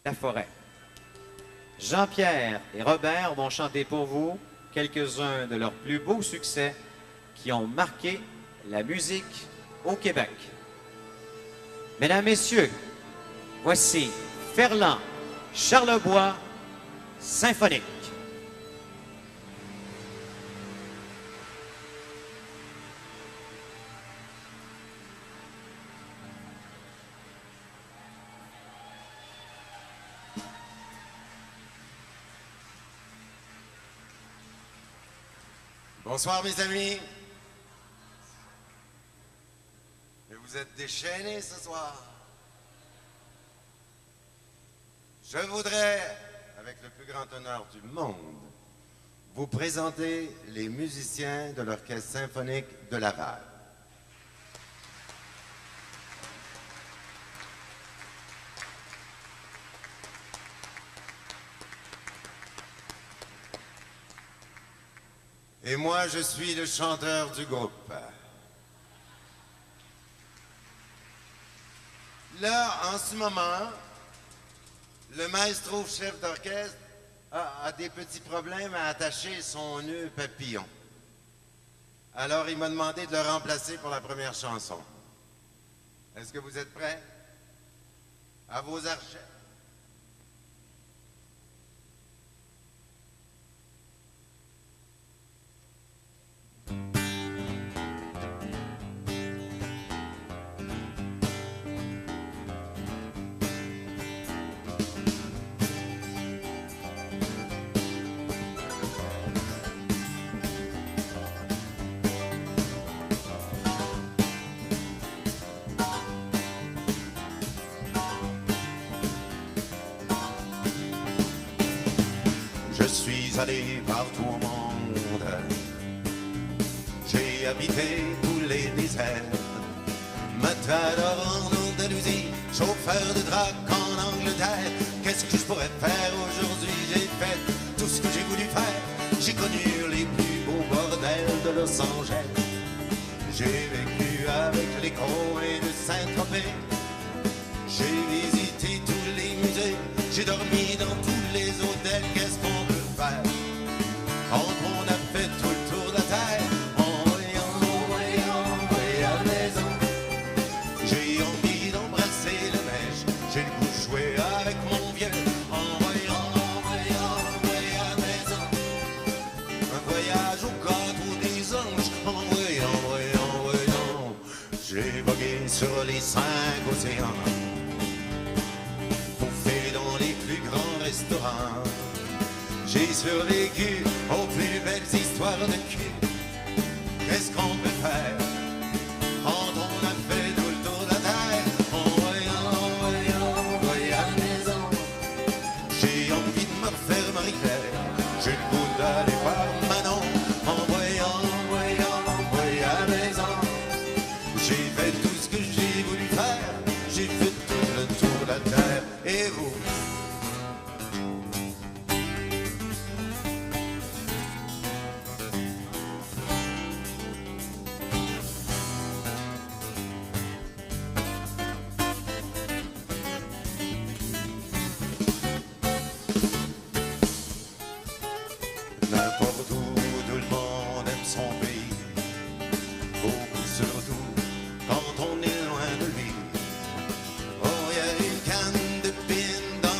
La forêt. Jean-Pierre et Robert vont chanter pour vous quelques-uns de leurs plus beaux succès qui ont marqué la musique au Québec. Mesdames, Messieurs, voici Ferland Charlebois symphonique. Bonsoir mes amis. Mais vous êtes déchaînés ce soir. Je voudrais, avec le plus grand honneur du monde, vous présenter les musiciens de l'Orchestre symphonique de Laval. Et moi, je suis le chanteur du groupe. Là, en ce moment, le maestro chef d'orchestre a des petits problèmes à attacher son nœud papillon. Alors, il m'a demandé de le remplacer pour la première chanson. Est-ce que vous êtes prêts? À vos archets. Je suis allé partout au monde, j'ai habité tous les déserts, matador en Andalousie, chauffeur de drac en Angleterre. Qu'est-ce que je pourrais faire aujourd'hui? J'ai fait tout ce que j'ai voulu faire, j'ai connu les plus beaux bordels de Los Angeles, j'ai vécu avec les coins de Saint-Tropez, j'ai visité tous les musées, j'ai dormi dans tous les hôtels. Qu'est-ce qu'on peut faire quand on a fait tout le tour de la terre? En voyant à la maison, j'ai envie d'embrasser la neige, j'ai le goût de jouer avec mon vieux. En voyant à la maison, un voyage au cadre des anges. En voyant, j'ai vogué sur les 5 océans, restaurant. J'ai survécu aux plus belles histoires de cul. Qu'est-ce qu'on peut faire quand on a fait tout le tour de la terre? En voyant à la maison, j'ai envie de me refaire Marie-Claire, j'ai le goût d'aller voir Manon. En voyant à la maison, j'ai fait tout ce que j'ai voulu faire, j'ai fait tout le tour de la terre. Et vous? N'importe où, tout le monde aime son pays, beaucoup surtout quand on est loin de lui. Oh, il y a une canne de pin dans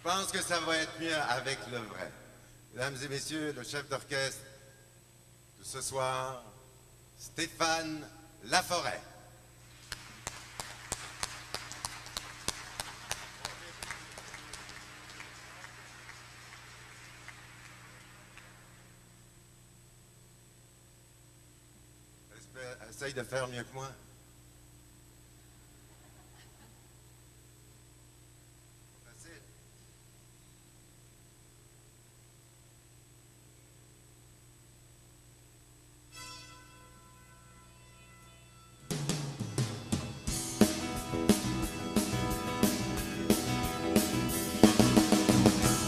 Je pense que ça va être mieux avec le vrai. Mesdames et messieurs, le chef d'orchestre de ce soir, Stéphane Laforêt. Essaye de faire mieux que moi. Facile.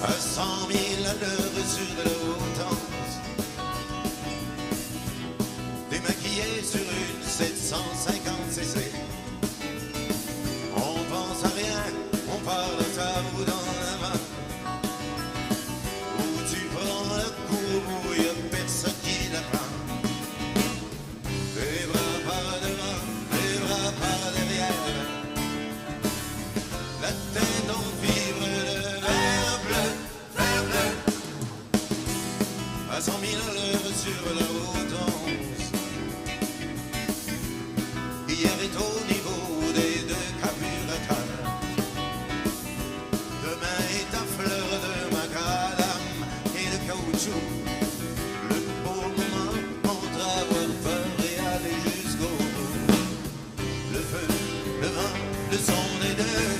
À 100 000 à l'heure sur de l'Haute-Anse, démaquillé sur une 750cc. On pense à rien, on parle à ta roue dans la main. Où tu prends la courbe où y a personne qui la prend. Les bras par devant, les bras par derrière. La tête en fibre de verre bleu, verre bleu. À 100 000 à l'heure sur la route 11. Hier est au niveau des deux carburateurs. Demain est à fleur de macadam et de caoutchouc. Le beau moment entre avoir peur et aller jusqu'au bout. Le feu, le vent, le son des deux.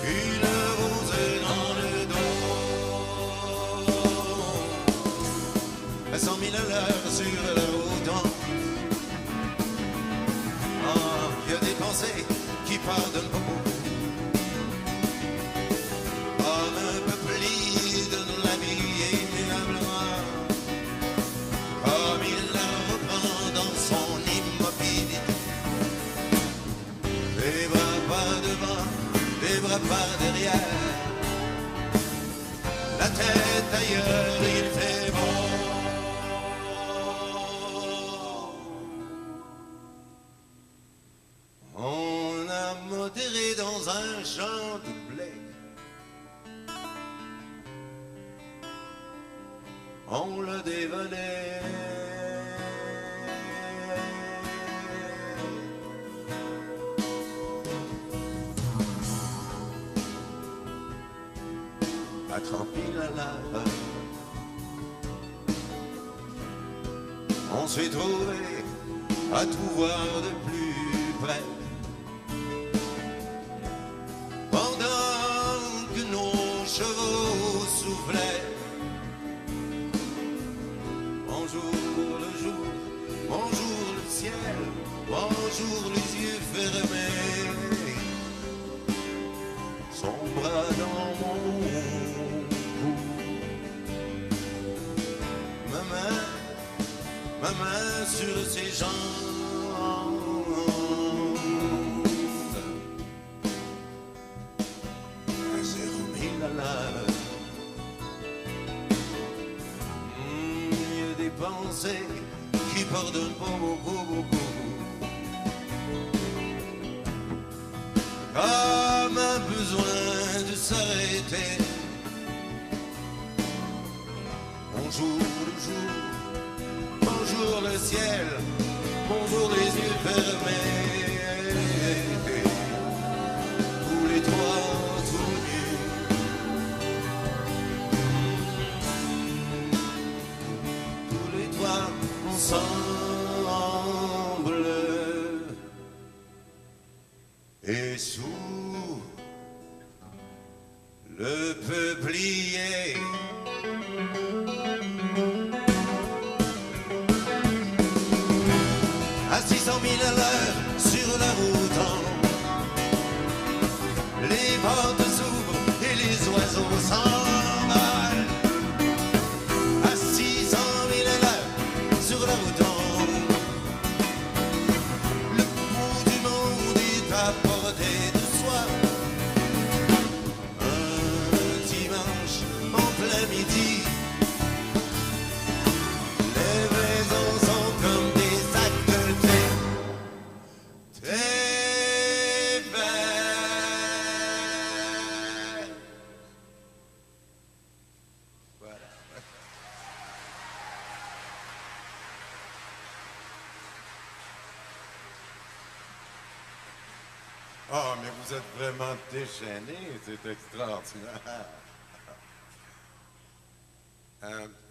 Une rose dans le dos. À 100 000 à l'heure sur la route 11. Il y a des pensées qui pardonnent beaucoup. Comme un peu plié de la vie immuablement. Comme il la reprend dans son immobilité. Les bras pas devant, les bras pas derrière. La tête ailleurs, il fait beau. On a modéré dans un champ de blé. On l'a dévolé. À 30 000 à l'heure, on s'est trouvé à tout voir de plus près. Pendant que nos chevaux soufflaient. Bonjour le jour, bonjour le ciel, bonjour les yeux fermés. Son bras dans mon cou. Ma main sur ses jambes. À 0 000 à l'heure. Il y a des pensées qui pardonnent pas beaucoup, beaucoup. Comme un besoin de s'arrêter. Bonjour le jour, bonjour le ciel, bonjour les yeux fermés. Tous les trois tout nus. Tous les trois ensemble. Et sous le peuplier. À 600 000 à l'heure sur la route, les portes s'ouvrent et les oiseaux s'envolent. À 600 000 à l'heure sur la route, le bout du monde est à portée de Oh, mais vous êtes vraiment déchaîné, c'est extraordinaire.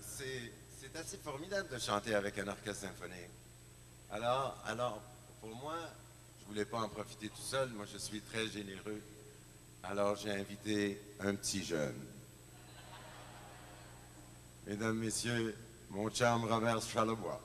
C'est assez formidable de chanter avec un orchestre symphonique. Alors, pour moi, je voulais pas en profiter tout seul. Moi, je suis très généreux. Alors, j'ai invité un petit jeune. Mesdames, Messieurs, mon chum Robert Charlebois.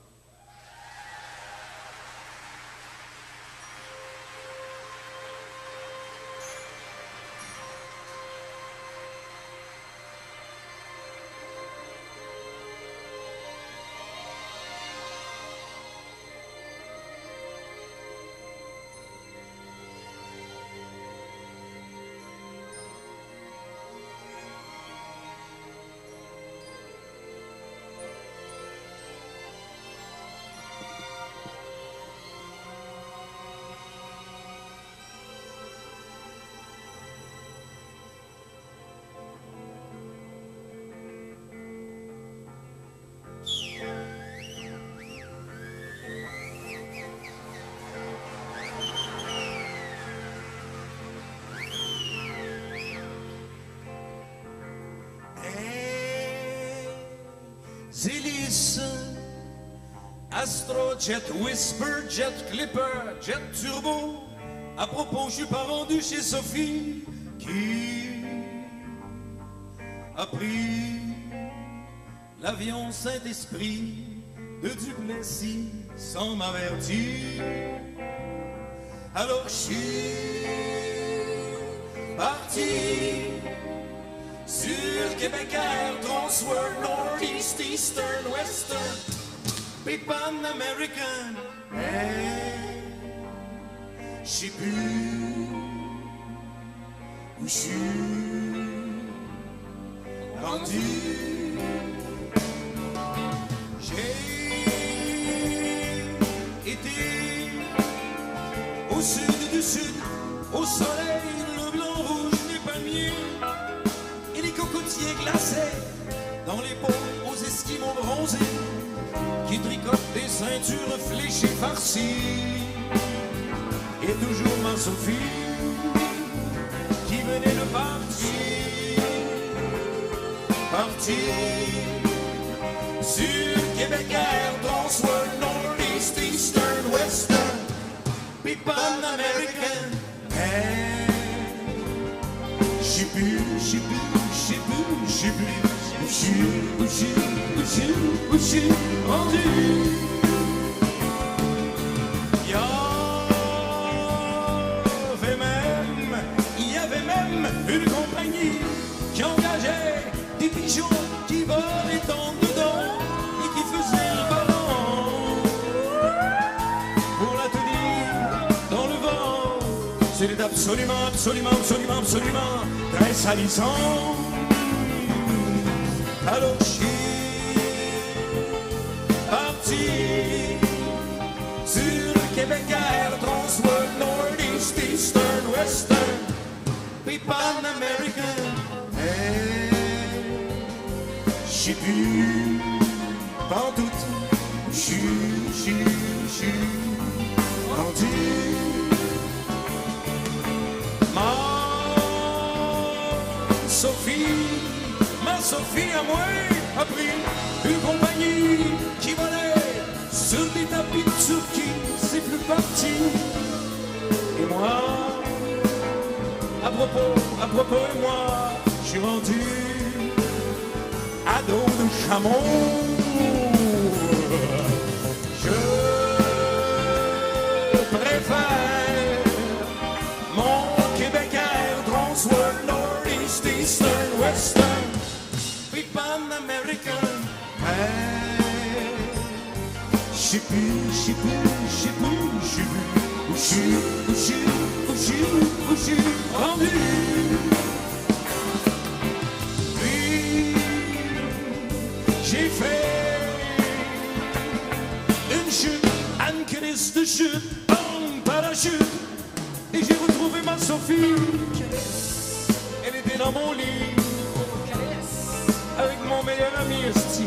Hélice, Astro, Jet Whisper, Jet Clipper, Jet Turbo. À propos, je suis pas rendu chez Sophie qui a pris l'avion Saint-Esprit de Duplessis sans m'avertir. Alors je suis parti sur Québec Air, Transworld, Northeast, Eastern, Western, Big Pan American. Hey, je sais plus où je suis rendu. J'ai été au sud du sud, au soleil, le blanc, rouge, les palmiers et les cocotiers glacés dans les peaux aux esquimaux bronzés qui tricotent des ceintures fléchées farcies. Et toujours ma Sophie qui venait de partir sur Québec Air, Transworld, Northeast, Eastern, Western, Big Pan American. Hey, j'sais plus où j'suis rendu. Il y avait même une compagnie qui engageait des pigeons qui volaient en dedans et qui faisaient le ballon pour la tenir dans le vent. C'était absolument très salissant. Alors je suis parti sur le Québec Air, Transworld, Northeast, Eastern, Western, Big Pan American. Hey, je sais plus pantoute où je suis rendu. Ma Sophie à moi a pris une compagnie qui volait sur des tapis de Turquie, c'est plus parti. Et moi, à propos et moi, je suis rendu à dos de chameau. Je préfère mon Québec Air, Transworld, Northeast, Eastern, Western, Big Pan American. Hey, j'sais plus où j'suis rendu. Puis j'ai fait une chute, une crise de chute, en parachute, et j'ai retrouvé ma Sophie. Elle était dans mon lit avec mon meilleur ami Esti,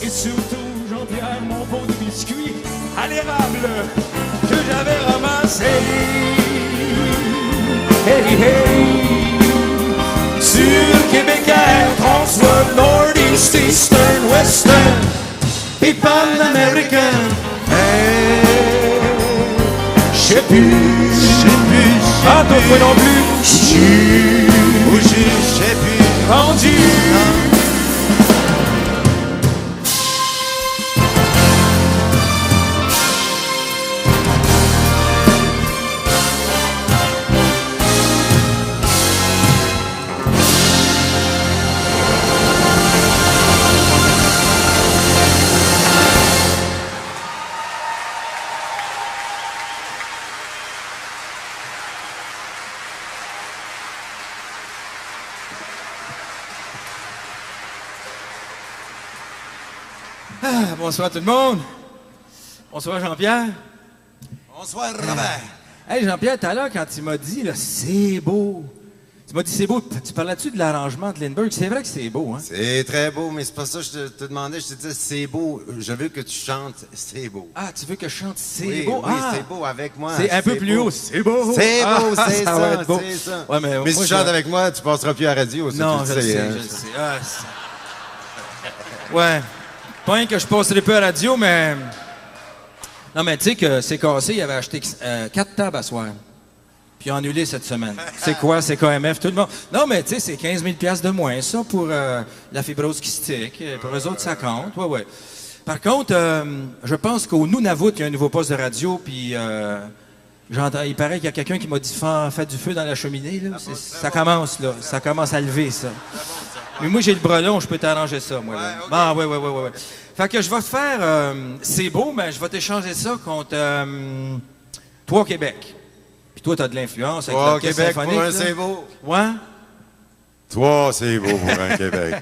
et surtout Jean-Pierre, mon pot de biscuits à l'érable que j'avais ramassé. hey, hey. Sur Québec Air, Transworld, Northeast, Eastern, Western, et Pan-American. Hey, j'sais plus. Ah, toi non plus. J'sais plus. Rendu. Bonsoir tout le monde. Bonsoir Jean-Pierre. Bonsoir, Robert. Hey Jean-Pierre, tout à l'heure, quand tu m'as dit, là, c'est beau. Tu m'as dit c'est beau. Tu parlais-tu de l'arrangement de Lindbergh? C'est vrai que c'est beau, hein? C'est très beau, mais c'est pas ça que je te demandais. Je te disais, c'est beau. Je veux que tu chantes, c'est beau. Ah, tu veux que je chante c'est Oui, beau? oui, Ah, c'est beau avec moi. c'est un peu plus beau. haut. C'est beau. C'est beau, c'est ça va ça, être beau. c'est ça. Ouais, mais Mais si moi, tu chantes avec moi, tu passeras plus à la radio. Ça, Non, tu je le le sais, hein. je le sais. Ah, ouais. Pas rien que je passerai peu à la radio, mais... Non, mais tu sais que c'est cassé, il avait acheté 4 tables à soir. Puis il a annulé cette semaine. C'est quoi? C'est KMF, tout le monde. Non, mais tu sais, c'est 15 000 $ de moins, ça, pour la fibrose kystique. Pour eux autres, ça compte. Ouais, ouais. Par contre, je pense qu'au Nunavut, il y a un nouveau poste de radio, puis j'entends, il paraît qu'il y a quelqu'un qui m'a dit « Fais du feu dans la cheminée. » là. Ça commence, là. Ça commence à lever, ça. Mais moi, j'ai le bras long, je peux t'arranger ça, moi. Là. Ouais, okay. Ah, ouais. Fait que je vais te faire... c'est beau, mais je vais t'échanger ça contre toi au Québec. Puis toi, t'as de l'influence avec Toi, au l'orchestre Québec, symphonique. pour un, là. c'est beau. Ouais? Toi, c'est beau pour un Québec.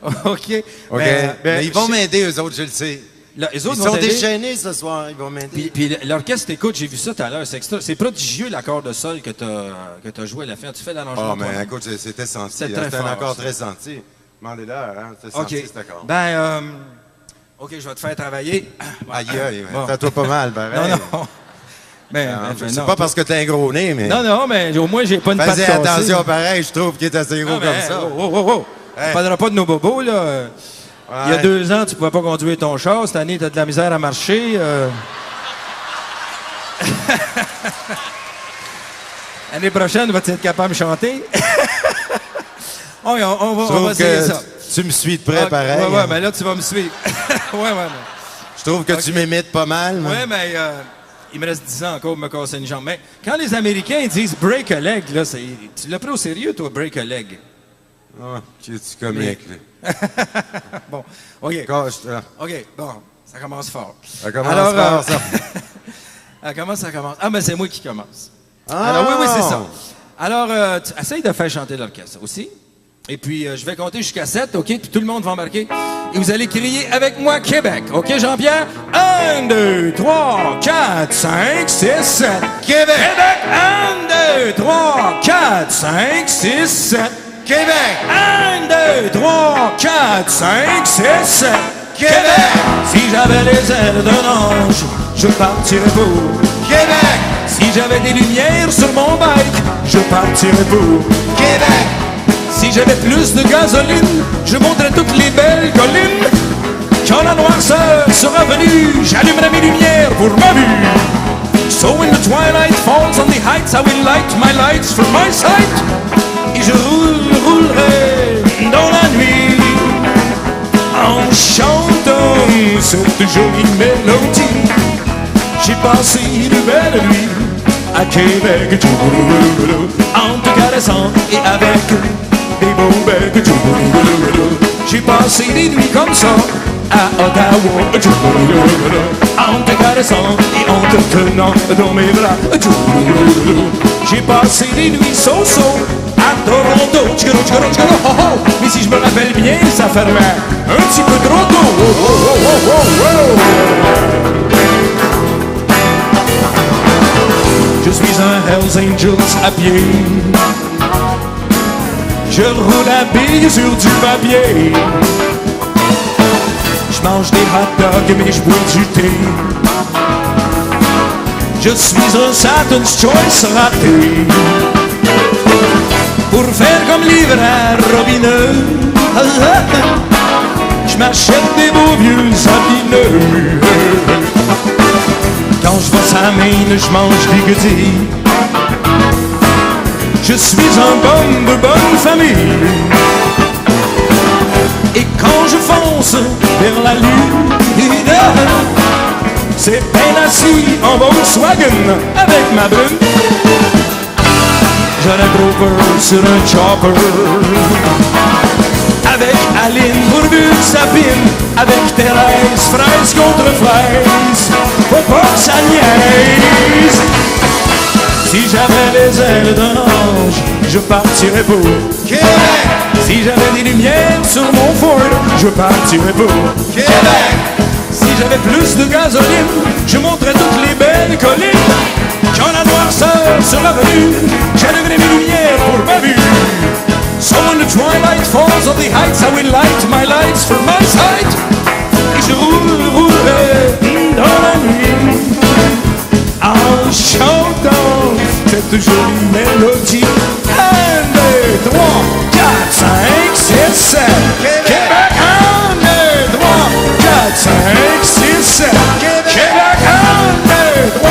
OK. OK. Ben, Mais ils vont m'aider, eux autres, je le sais. Là, les Ils autres sont vont t'aider. déchaînés ce soir, ils vont m'aider. Puis l'orchestre, écoute, j'ai vu ça tout à l'heure. C'est prodigieux l'accord de sol que t'as joué à la fin. Tu fais l'arrangement. Oh, mais toi-même. écoute, c'était senti. C'est très C'était un fort, accord ça. très senti. Demandez-leur, hein. C'était OK. senti, cet accord. Ben, OK, je vais te faire travailler. Aïe, aïe, Bon. fais-toi pas mal, pareil. Non. Ben, C'est non. pas parce que t'as un gros nez, mais... Non, mais au moins, j'ai pas une patte Fais cassée. attention, pareil, je trouve qu'il est assez gros Non, mais, comme ça. Oh. Hey. On parlera pas de nos bobos, là. Il y a Ouais. 2 ans, tu pouvais pas conduire ton char. Cette année, t'as de la misère à marcher. L'année prochaine, vas-tu être capable de chanter? On Je va trouve essayer que ça. tu me suis de près, pareil. Ouais, mais là, tu vas me suivre. ouais. Je trouve que tu m'imites pas mal. moi. Ouais, mais il me reste 10 ans encore pour me casser une jambe. Mais quand les Américains disent « break a leg », là, tu l'as pris au sérieux, toi, « break a leg Ah, tu es comique, là. ». Bon, OK. Cache-toi. OK, bon, ça commence fort. Ça commence fort, ça. ça commence. Ah, mais c'est moi qui commence. Ah! Alors, oui, c'est ça. Alors, essaye de faire chanter l'orchestre aussi. Et puis, je vais compter jusqu'à 7, OK? Puis tout le monde va embarquer. Et vous allez crier avec moi Québec. OK, Jean-Pierre? 1, 2, 3, 4, 5, 6, 7. Québec! Québec! 1, 2, 3, 4, 5, 6, 7. Québec! 1, 2, 3, 4, 5, 6, 7. Québec! Si j'avais les ailes d'un ange, je partirais pour Québec! Si j'avais des lumières sur mon bike, je partirais pour Québec! Si j'avais plus de gasoline, je monterais toutes les belles collines. Quand la noirceur sera venue, j'allumerai mes lumières pour ma vue. So when the twilight falls on the heights, I will light my lights from my sight. Et je roulerai dans la nuit en chantant cette jolie mélodie. J'ai passé de belles nuits à Québec, en te caressant et avec des beaux becs. J'ai passé des nuits comme ça à Ottawa, en te caressant et en te tenant dans mes bras. J'ai passé des nuits so-so à Toronto, mais si je me rappelle bien, ça fermait un petit peu trop tôt. Je suis un Hells Angels à pied. Je roule à bille sur du papier. Je mange des hot dogs mais je bois du thé. Je suis un Satan's Choice raté. pour faire comme l'hiver robineux. Je m'achète des beaux vieux sabineux. Quand je vois sa main, je mange des goûtis. Je suis un bonhomme de bonne famille. Et quand je fonce vers la lune, c'est bien assis en Volkswagen avec ma brune. Je la Grover sur un chopper, avec Aline pourvu de sapine, avec Thérèse, fraise contre fraise, faut pas que ça niaise. Si j'avais les ailes d'un ange, je partirais pour Québec. Si j'avais des lumières sur mon Ford, je partirais pour Québec. Si j'avais plus de gasoline, je monterais toutes les belles collines. Quand la noirceur sur l'avenue, j'allumerais mes lumières pour ma vue. So when the twilight falls on the heights, I will light my lights from my sight. Et je roulerai dans la nuit en chantant cette jolie mélodie. 1, 2, 3, 4, 5, 6, 7. Québec! 1, 2, 3, 4, 5, 6, 7. Québec! 1, 2, 3,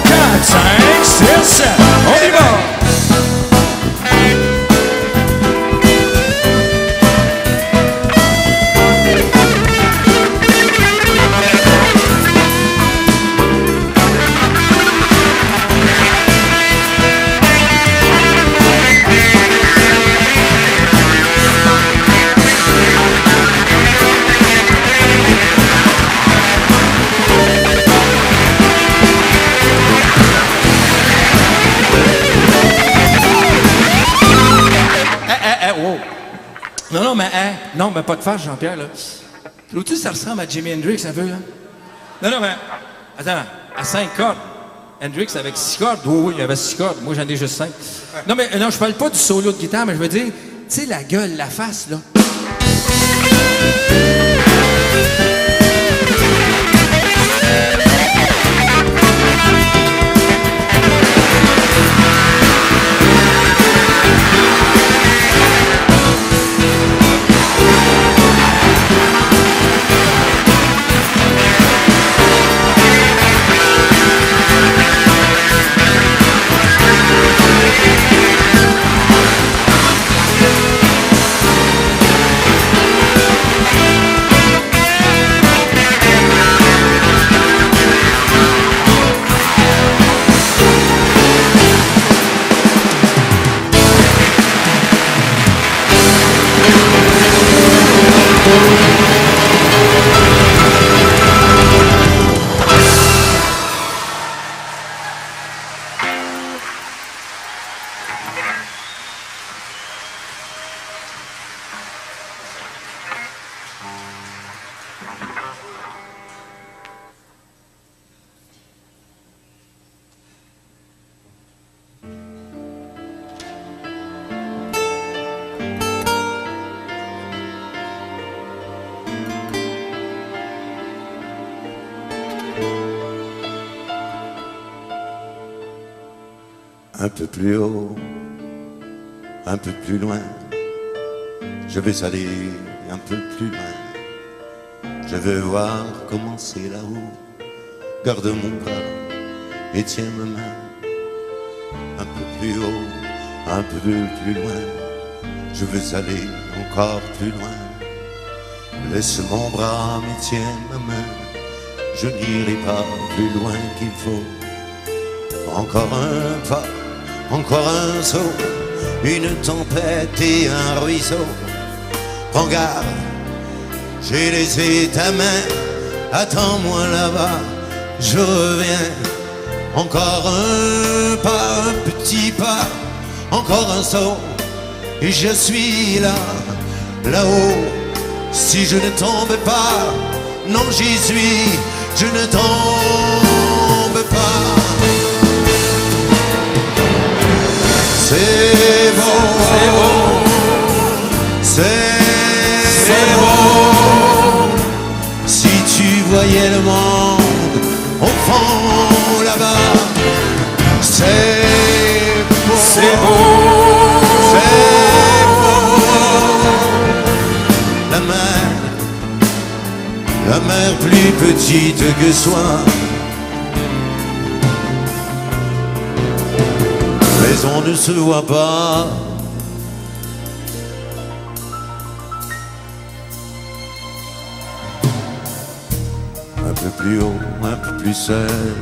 4, 5, 6, 7. On y va! Non, mais pas de farce, Jean-Pierre, là. Trouves-tu que ça ressemble à Jimi Hendrix un peu, là? Non, mais... Attends, à 5 cordes. Hendrix avec 6 cordes? Oui, il avait 6 cordes. Moi, j'en ai juste 5. Non, mais non, je parle pas du solo de guitare, mais je veux dire, tu sais, la gueule, la face, là. Un peu plus haut, un peu plus loin, je vais aller un peu plus loin. Je veux voir comment c'est là-haut. Garde mon bras et tiens ma main. Un peu plus haut, un peu plus loin, je veux aller encore plus loin. Laisse mon bras mais tiens ma main. Je n'irai pas plus loin qu'il faut. Encore un pas, encore un saut, une tempête et un ruisseau. Prends garde, j'ai laissé ta main, attends-moi là-bas, je reviens. Encore un pas, un petit pas, encore un saut, et je suis là, là-haut. Si je ne tombe pas, non j'y suis, je ne tombe pas. C'est beau, c'est beau, c'est beau. Si tu voyais le monde au fond là-bas, c'est beau, c'est beau, c'est mer plus petite que soi. Mais on ne se voit pas. Un peu plus haut, un peu plus seul,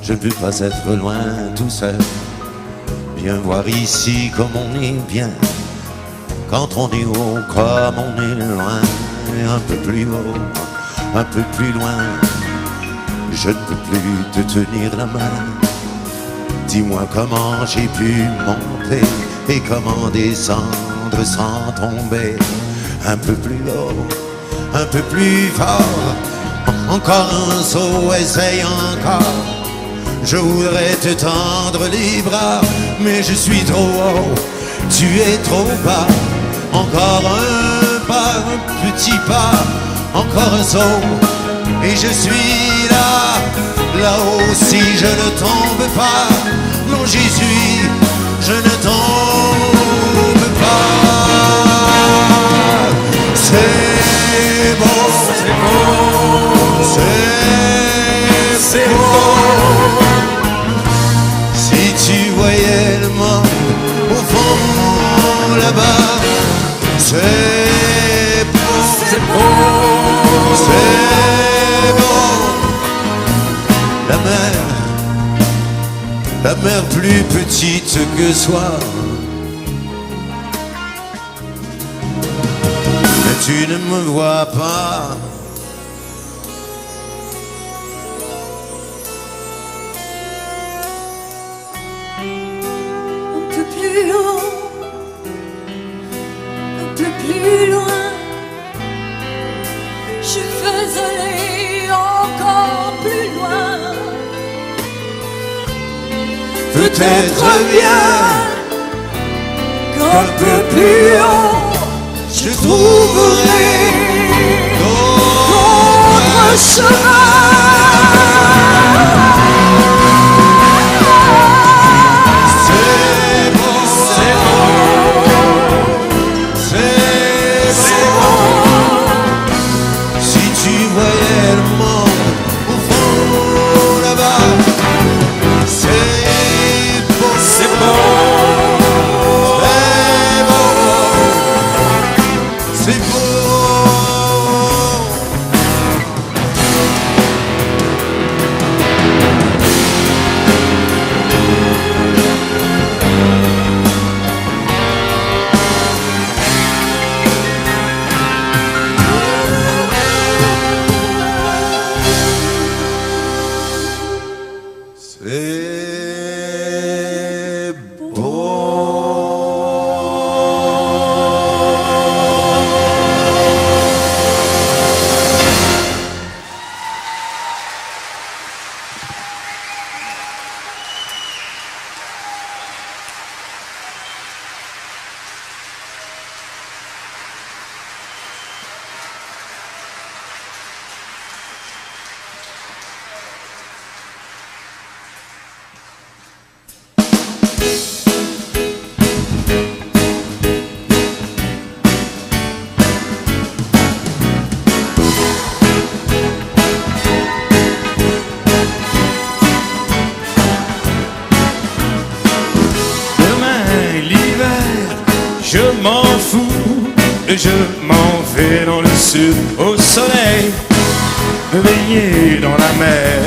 je ne veux pas être loin tout seul. Viens voir ici comme on est bien, quand on est haut comme on est loin. Un peu plus haut, un peu plus loin, je ne peux plus te tenir la main. Dis-moi comment j'ai pu monter et comment descendre sans tomber. Un peu plus haut, un peu plus fort, encore un saut, essaye encore. Je voudrais te tendre les bras, mais je suis trop haut, tu es trop bas. Encore un pas, un petit pas, encore un saut, et je suis là, là-haut si je ne tombe pas. Non Jésus, je ne tombe pas. C'est beau, c'est beau, c'est beau. Si tu voyais le monde au fond là-bas, c'est beau, c'est beau, c'est beau. La mer plus petite que soi. Mais tu ne me vois pas. Un peu plus haut, un peu plus loin, je veux aller encore plus loin. Peut-être bien qu'un peu plus haut, je trouverai d'autres chemins. C'est beau, c'est beau, c'est beau. Si tu voyais le monde au fond là-bas, c'est beau, c'est beau, c'est beau. C'est beau. Je m'en fous, je m'en vais dans le sud au soleil, me baigner dans la mer,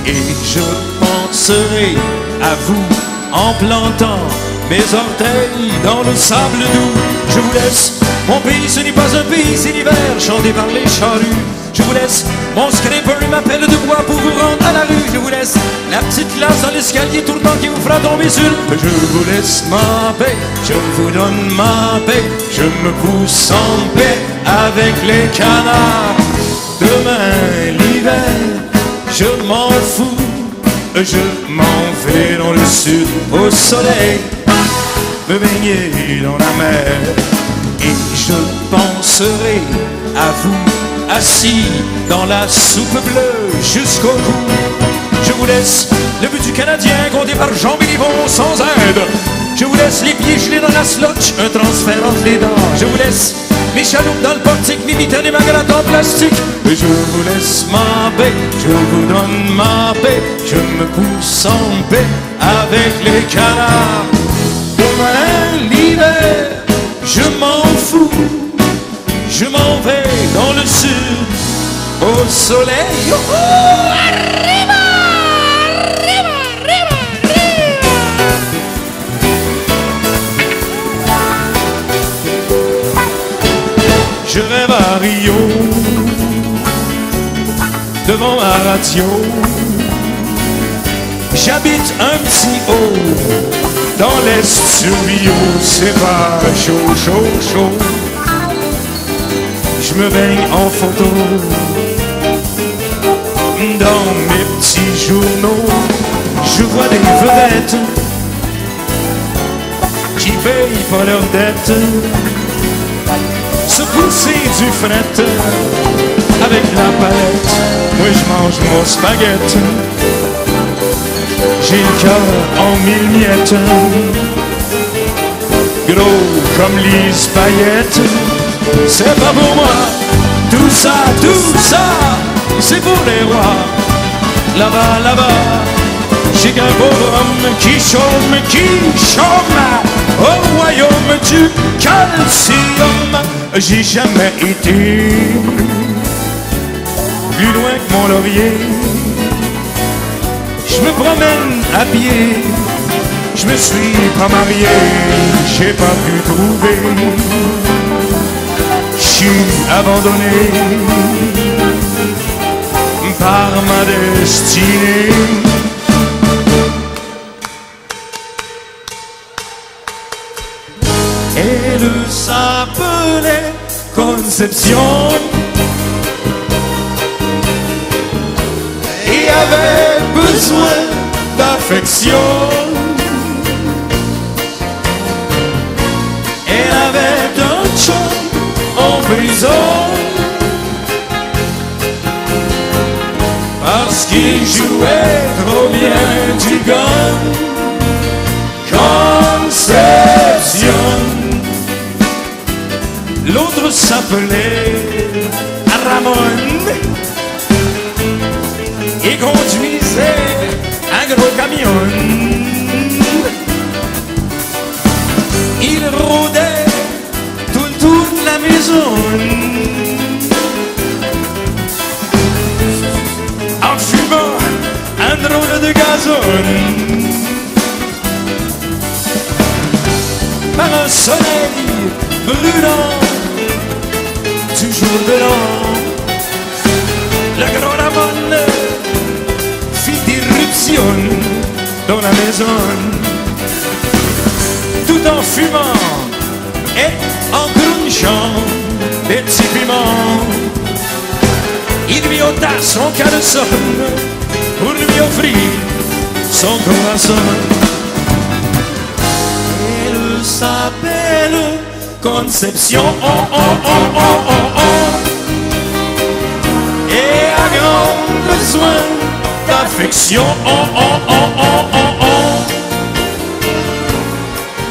et je penserai à vous en plantant mes orteils dans le sable doux. Je vous laisse, mon pays ce n'est pas un pays, c'est l'hiver, chanté par les charrues. Je vous laisse, mon scraper m'appelle de bois pour vous rendre à la rue. Je vous laisse, la petite glace dans l'escalier tournant qui vous fera tomber sur. Je vous laisse ma paix, je vous donne ma paix, je me pousse en paix avec les canards. Demain l'hiver, je m'en fous, je m'en vais dans le sud au soleil, me baigner dans la mer, et je penserai à vous assis dans la soupe bleue jusqu'au cou. Je vous laisse le but du Canadien compté par Jean Billibon sans aide. Je vous laisse les pieds gelés dans la slotch, un transfert entre les dents. Je vous laisse mes chaloupes dans le portique, mes mitaines et ma gratte en plastique. Et je vous laisse ma paix, je vous donne ma paix. Je me pousse en paix avec les canards. Demain l'hiver, je m'en fous. Je m'en vais dans le sud, au soleil. Oh, arriba, arriba, arriba, arriba. Je rêve à Rio, devant ma radio. J'habite un petit haut, dans l'esturio. C'est pas chaud, chaud, chaud. Je me baigne en photo dans mes petits journaux. Je vois des vedettes qui payent pas leurs dettes, se pousser du fret avec la palette. Moi je mange mon spaghetti, j'ai le cœur en mille miettes, gros comme les paillettes. C'est pas pour moi, tout ça, c'est pour les rois. Là-bas, là-bas, j'ai qu'un pauvre homme qui chôme au royaume du calcium. J'ai jamais été plus loin que mon laurier. Je me promène à pied, je me suis pas marié, j'ai pas pu trouver. Je suis abandonné par ma destinée. Elle s'appelait Conception et avait besoin d'affection. Elle avait un chum en prison parce qu'il jouait trop bien du gun. Conception. L'autre s'appelait Ramon et conduisait un gros camion. Il rôdait tout le tour de la maison en fumant un drôle de gazon. Par un soleil brûlant du jour de l'an, le gros Ramon fit irruption dans la maison, tout en fumant et en crunchant des petits piments. Il lui ôta son caleçon pour lui offrir son corazon. Elle s'appelle Conception, et a grand besoin d'affection.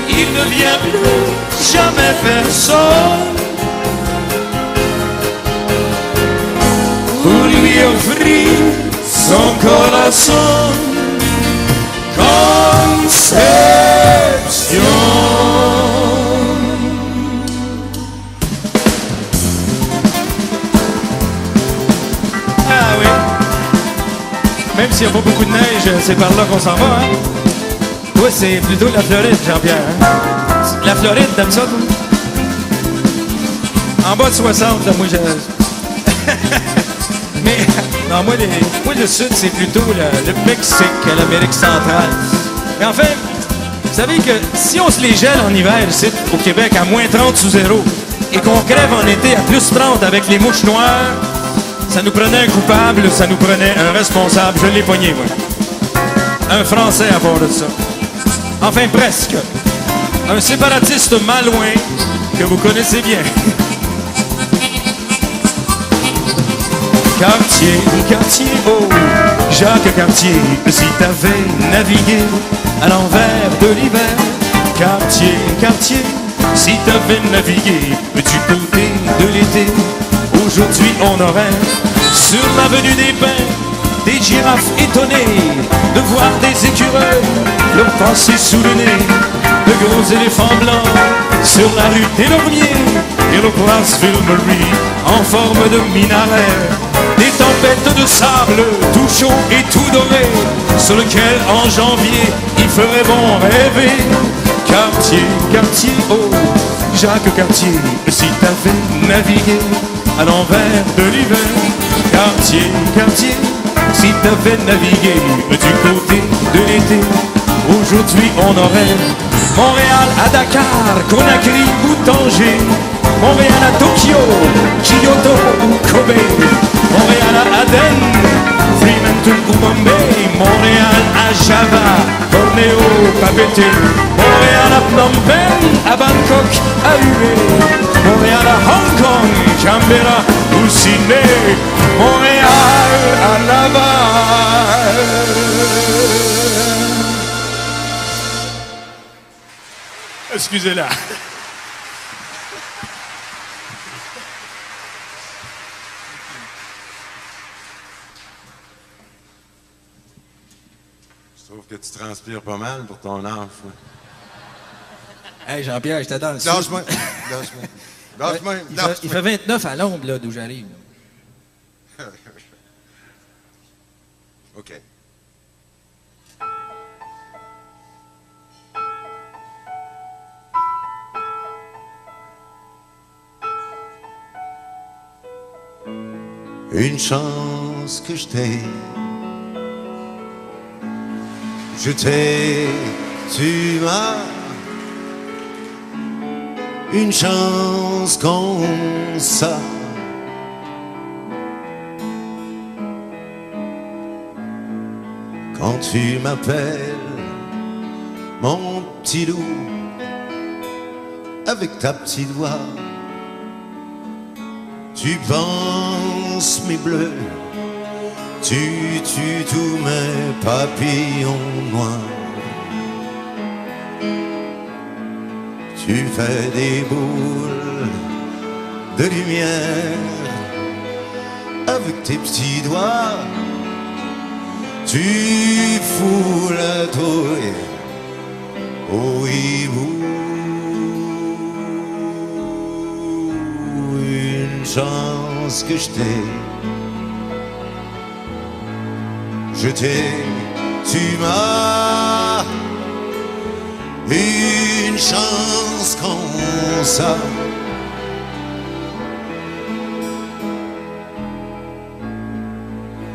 Il ne vient plus jamais personne pour lui offrir son corazon. Conception. Ah oui. Même s'il n'y a pas beaucoup de neige, c'est par là qu'on s'en va, hein? Toi, c'est plutôt la Floride, Jean-Pierre. Hein? La Floride, t'aimes ça, toi? En bas de 60, là, moi, mais, non, moi, le Sud, c'est plutôt le Mexique, l'Amérique centrale. Mais enfin, vous savez que si on se les gèle en hiver, ici, au Québec, à moins 30 sous zéro, et qu'on crève en été à plus 30 avec les mouches noires, ça nous prenait un coupable, ça nous prenait un responsable. Je l'ai pogné, moi. Un Français à bord de ça. Enfin, presque. Un séparatiste malouin que vous connaissez bien. Cartier, oh, Jacques Cartier, si t'avais navigué à l'envers de l'hiver, Quartier, quartier, si t'avais navigué du côté de l'été, aujourd'hui on aurait sur l'avenue des Pins des girafes étonnées de voir des écureuils leur passer sous le nez, de gros éléphants blancs sur la rue des Lormiers et le place Ville-Marie en forme de minaret, des tempêtes de sable tout chaud et tout doré sur lequel en janvier il ferait bon rêver. Quartier, quartier, oh, Jacques Cartier, si t'avais navigué à l'envers de l'hiver. Quartier, quartier, si t'avais navigué du côté de l'été, aujourd'hui on aurait Montréal à Dakar, Conakry ou Tanger, Montréal à Tokyo, Kyoto ou Kobe, Montréal à Aden, Fremantle ou Bombay, Montréal à Java, Bornéo, Papeete, Montréal à Phnom Penh, à Bangkok, à Hue, Montréal à Hong Kong, Canberra ou Sydney, Montréal à Laval. Excusez-la. Je trouve que tu transpires pas mal pour ton âge. Hey Jean-Pierre, j'étais dans le sud. Lâche-moi. Lâche-moi. Lâche-moi. Il fait 29 à l'ombre, là, d'où j'arrive. OK. Une chance que je t'ai, tu m'as, une chance comme ça. Quand tu m'appelles, mon petit loup, avec ta petite voix, tu penses mes bleus, tu tues tous mes papillons noirs. Tu fais des boules de lumière avec tes petits doigts. Tu fous la trouille au hibou. Une chance que je t'ai, tu m'as. Une chance comme ça.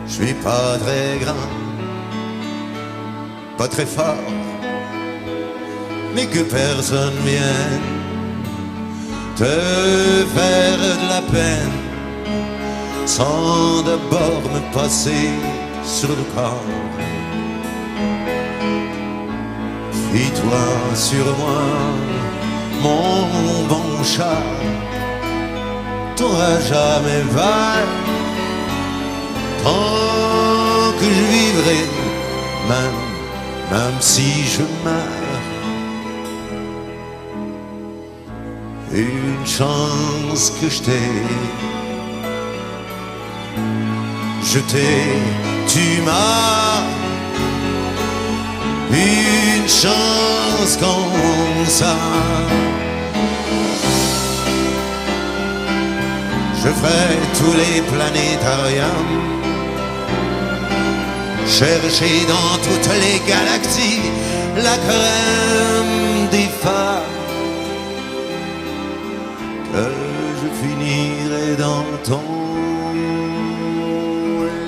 Je suis pas très grand, pas très fort, mais que personne vienne te faire de la peine sans d'abord me passer sur le corps. Fie-toi sur moi, mon bon chat, t'auras jamais vague. Tant que je vivrai, même si je meurs. Une chance que je t'ai, tu m'as. Une chance comme ça. Je ferai tous les planétariums, chercher dans toutes les galaxies la crème des femmes, que je finirai dans ton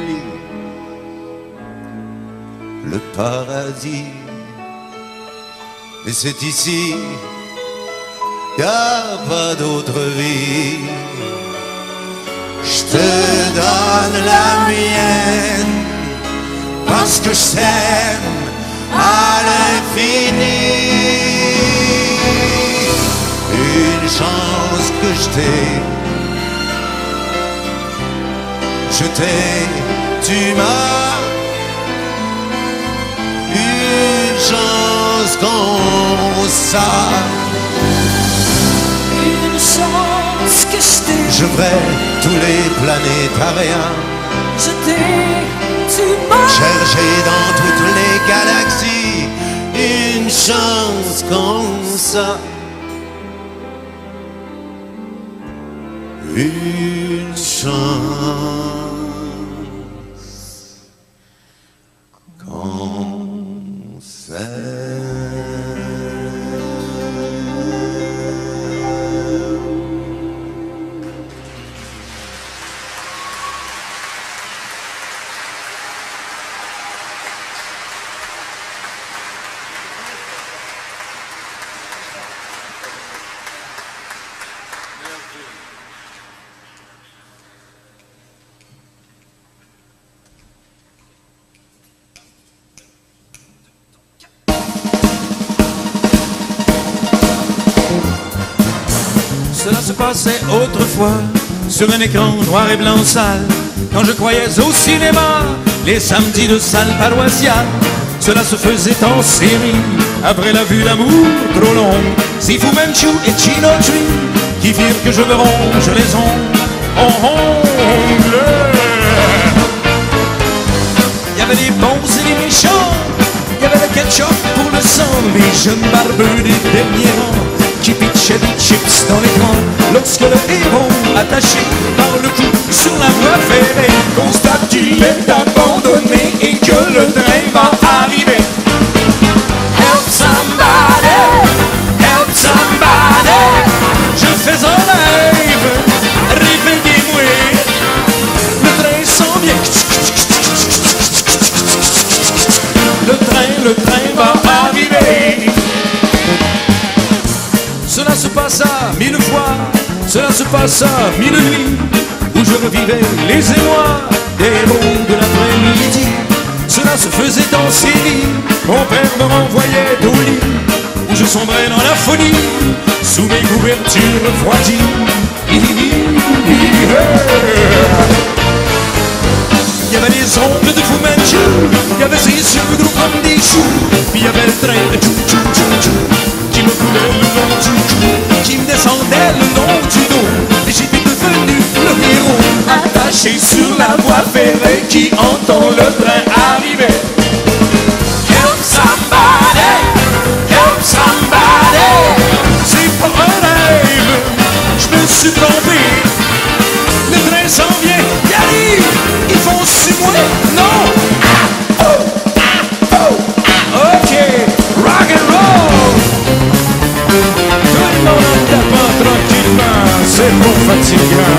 lit. Le paradis, mais c'est ici, y a pas d'autre vie. Je te donne la mienne parce que je t'aime à l'infini. Une chance que je t'ai, tu m'as. Une chance qu'on ça. Une chance que je t'ai, Je ferai tous les planétariens, je t'ai, tu m'as. chercher dans toutes les galaxies une chance comme ça. Une chance comme ça. Cela se passait autrefois sur un écran noir et blanc sale, quand je croyais au cinéma les samedis de salle paroissiale. Cela se faisait en série après la vue d'amour trop longue. Si Fu Manchu et Chino Tree qui firent que je me ronge les ongles. Il y avait des bons et des méchants, il y avait le ketchup pour le sang, les jeunes barbeux des derniers rangs qui pitchaient des chips dans l'écran. Lorsque le héros, attaché par le cou sur la voie ferrée, constate qu'il est abandonné et que le train va arriver. Help somebody, help somebody. Je fais un rêve, réveillez-moi. Le train s'en vient. Le train va arriver. Cela se passa 1000 fois, cela se passa 1000 nuits, où je revivais les émois des héros de l'après-midi. Cela se faisait en série, mon père me renvoyait au lit, où je sombrais dans la folie, sous mes couvertures refroidies. Il y avait les ongles de Fu Manchu, il y avait ses yeux gros comme des choux, puis il y avait le train de qui me coulait le long du cou, qui me descendait le long du dos, et j'étais devenu le héros, attaché sur la voie ferrée qui entend le train arriver. Help somebody, help somebody. C'est pas un rêve, je me suis trompé. Le train s'en vient, il arrive, ils font sur moi, non. Ok, rock and roll. Tout le monde en tapant tranquillement, c'est pas fatigant.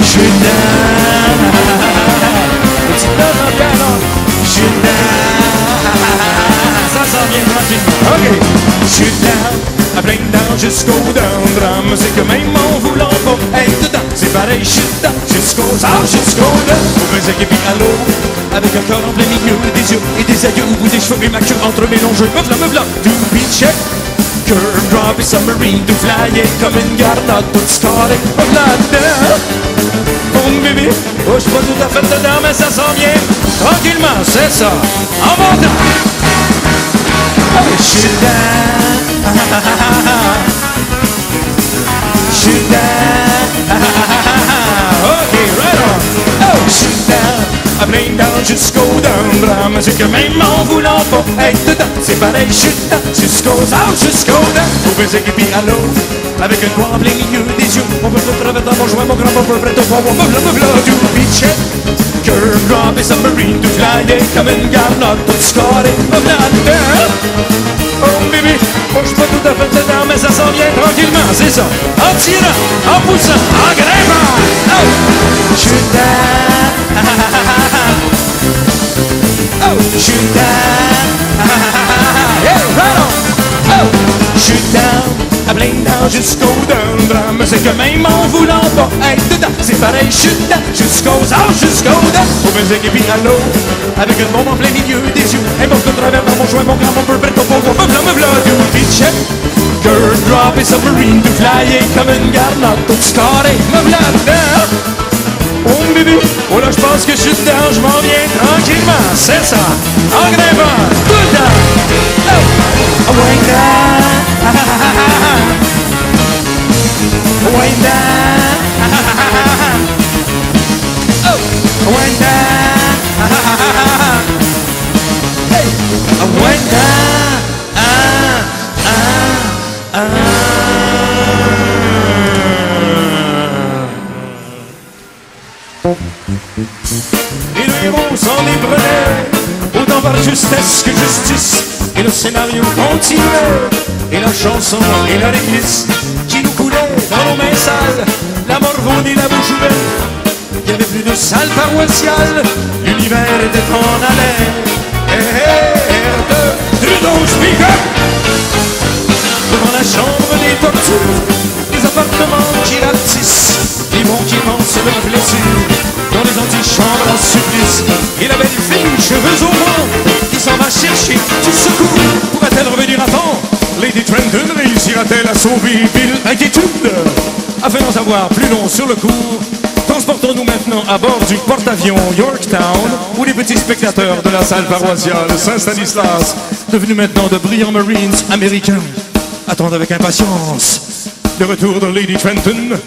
Je suis down. Tu peux m'en je suis down. Ça s'en vient tranquillement. Ok, je suis down. À plein dedans jusqu'au down. Drame, c'est que même en voulant pas être dedans, c'est pareil, je suis dedans. Jusqu'aux arts, jusqu'au down. Pour me dire puis à l'eau, avec un corps en plein milieu, des yeux et des aïeux au bout des cheveux et ma queue entre mes longs jeux. Me v'là, do be check. Curve drop et submarine, tout flyer comme une garnotte, tout scarré. Me v'là dedans. Mon bébé, oh, je suis pas tout à fait dedans, mais ça s'en vient. Tranquillement, c'est ça. En montant. Je suis down. Je suis down. Ok, right on. Oh, je suis down. À plein down jusqu'au down. Drame, c'est que même en voulant pas être dedans, c'est pareil, je suis dedans. Jusqu'aux out, jusqu'au down. Pour baiser qui pire à l'eau, avec un doigt en plein milieu des yeux. On peut se travers dans mon joint, mon grand papa prêt au fond. Me v'là, du beach. Curve drop et submarine, tout flyer comme une garnotte, tout scarré. Me v'là dedans. Oh bébé, oh, je suis pas tout à fait dedans, mais ça s'en vient tranquillement, c'est ça. En tirant, en poussant, en grimpant. Oh, je suis down. Oh, je suis down. Yeah, right on. Oh, je suis down. À plein down jusqu'au down. Drame, c'est que même en voulant pas être dedans, c'est pareil, je suis dedans. Jusqu'aux arts, jusqu'au down. Au musique et puis à l'eau, avec une bombe en plein milieu des yeux. Un bon de travers dans mon joint, mon grand, mon peu prêt au fond. Me v'là, du beach. Curve drop et submarine, tout flyer comme une garnotte, tout scarré. Me v'là dedans. Oh bébé, oh là je pense que je suis dedans, je m'en viens tranquillement, c'est ça, en grimpant, tout le temps. Et le héros s'en éprenait, autant par justesse que justice. Et le scénario continuait, et la chanson et la réglisse qui nous coulait dans nos mains sales, la morvonne et la bouche ouverte. Il n'y avait plus de salle paroissiale, l'univers était en haleine. Air de Trudeau speak-up devant la chambre des tortures, des appartements qui rapetissent, des bons qui pensent leurs blessures, dans les antichambres en supplice. Et la belle fille, cheveux au vent, qui s'en va chercher du secours. Pourra-t-elle revenir à temps? Lady Trenton réussira-t-elle à sauver Bill? Inquiétude. Afin d'en savoir plus long sur le cours, transportons-nous maintenant à bord du porte-avions Yorktown, où les petits spectateurs de la salle paroissiale Saint-Stanislas, devenus maintenant de brillants Marines américains, attendent avec impatience le retour de Lady Trenton,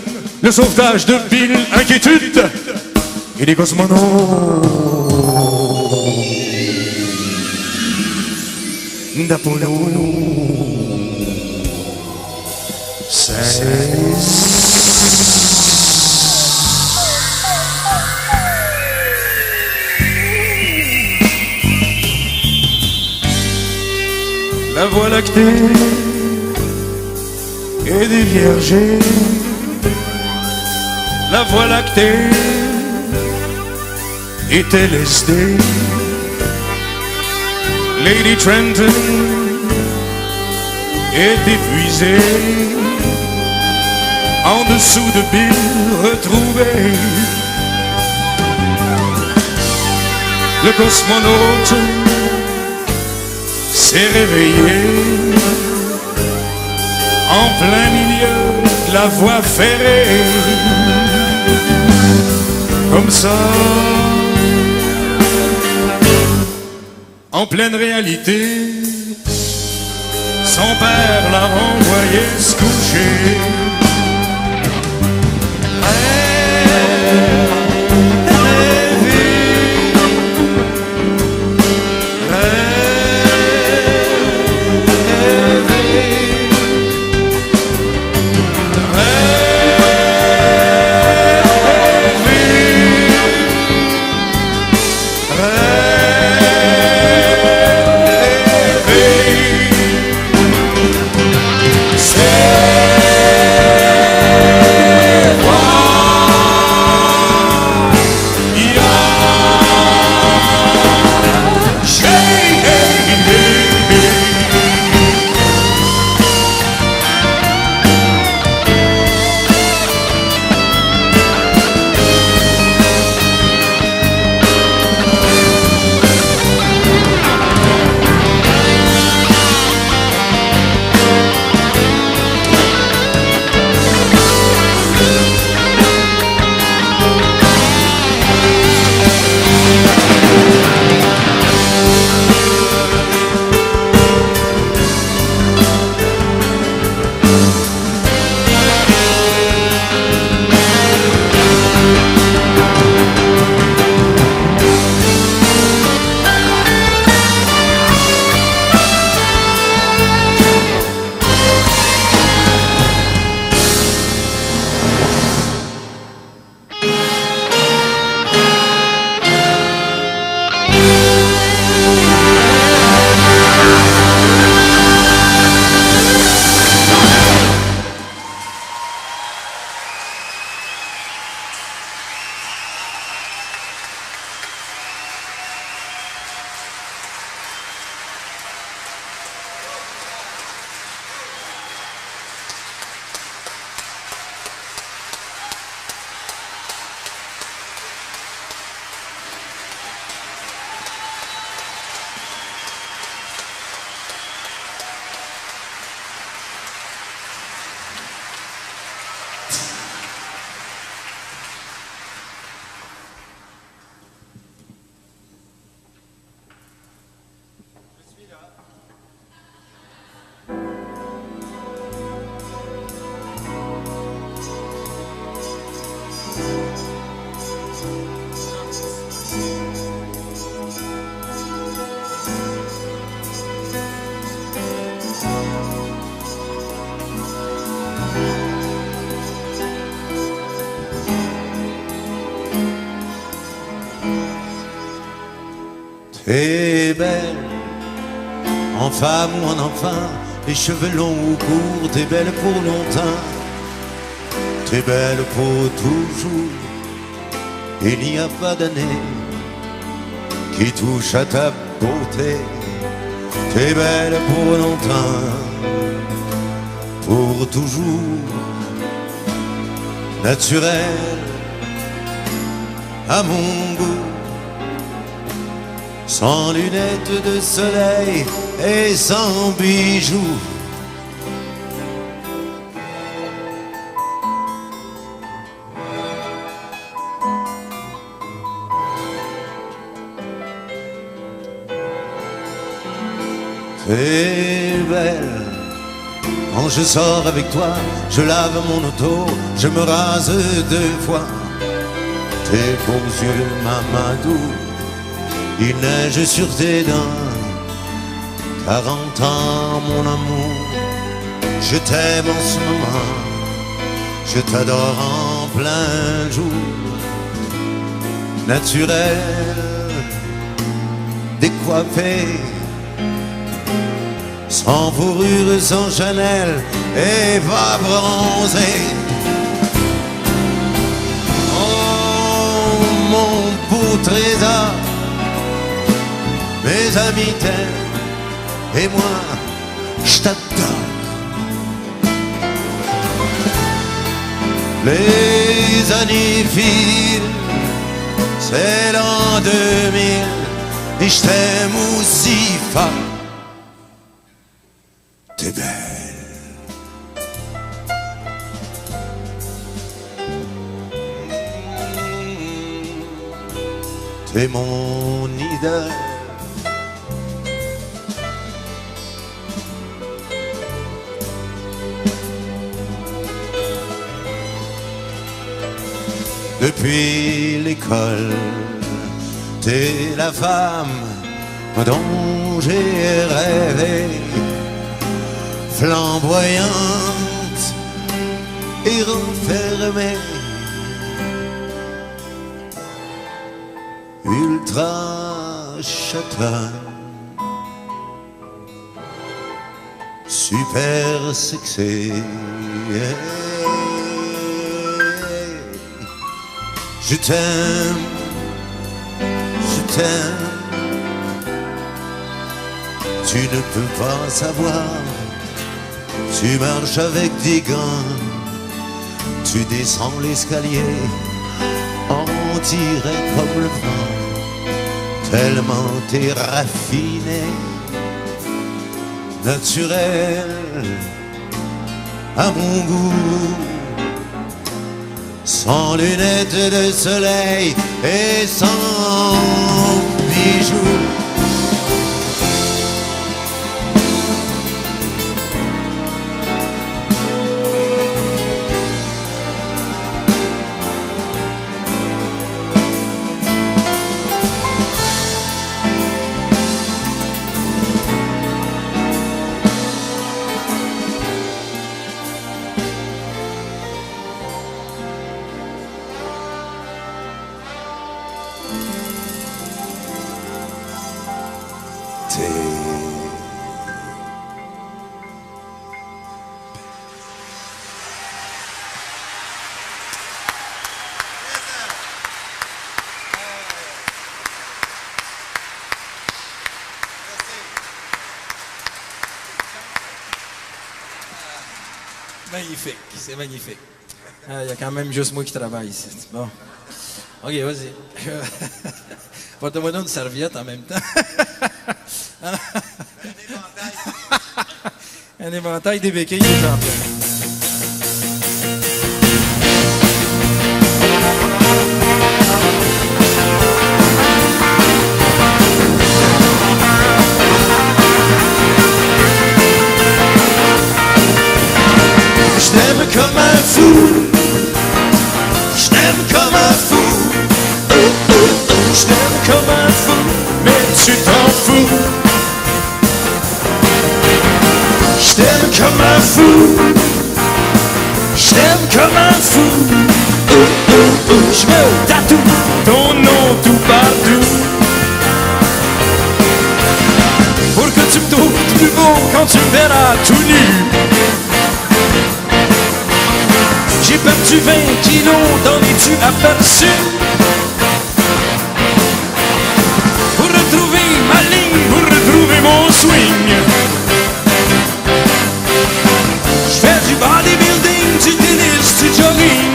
le sauvetage de Bill, inquiétude, et des cosmonautes d'Apollo 16. La Voie lactée et des viergers. La Voie lactée est LSD. Lady Trenton est épuisée. En dessous de Bill retrouvé, le cosmonaute s'est réveillé en plein milieu de la voie ferrée. Comme ça, en pleine réalité, son père l'a renvoyé se coucher. T'es belle, en femme ou en enfant, les cheveux longs ou courts, t'es belle pour longtemps, t'es belle pour toujours. Il n'y a pas d'année qui touche à ta beauté. T'es belle pour longtemps, pour toujours. Naturelle à mon goût, sans lunettes de soleil et sans bijoux. T'es belle, quand je sors avec toi, je lave mon auto, je me rase 2 fois. Tes beaux yeux, Mamadou, il neige sur tes dents. 40 ans, mon amour, je t'aime en ce moment, je t'adore en plein jour. Naturel, décoiffé, sans fourrure, sans Chanel, et va bronzer. Oh, mon beau trésor, mes amis t'aiment, et moi, je t'adore. Les années filent, c'est l'an 2000, et je t'aime aussi fort. T'es belle. T'es mon idole. Depuis l'école, t'es la femme dont j'ai rêvé, flamboyante et renfermée, ultra chatonne, super sexy. Je t'aime, je t'aime. Tu ne peux pas savoir. Tu marches avec des gants, tu descends l'escalier, on dirait comme le vent, tellement t'es raffiné, naturel à mon goût, sans lunettes de soleil et sans bijoux. Magnifique, c'est magnifique. Il y a quand même juste moi qui travaille ici. Bon. OK, vas-y. Porte-moi donc une serviette en même temps. Un éventail des béquilles des champions. Je t'aime comme un fou, je t'aime comme un fou, je t'aime comme un fou, mais tu t'en fous. Je t'aime comme un fou, je t'aime comme un fou, je me tatoue ton nom tout partout. plus beau quand tu me verras tout nu. J'ai perdu 20 kilos dans les tubes aperçus. Pour retrouver ma ligne, pour retrouver mon swing. Je fais du bodybuilding, du tennis, du jogging.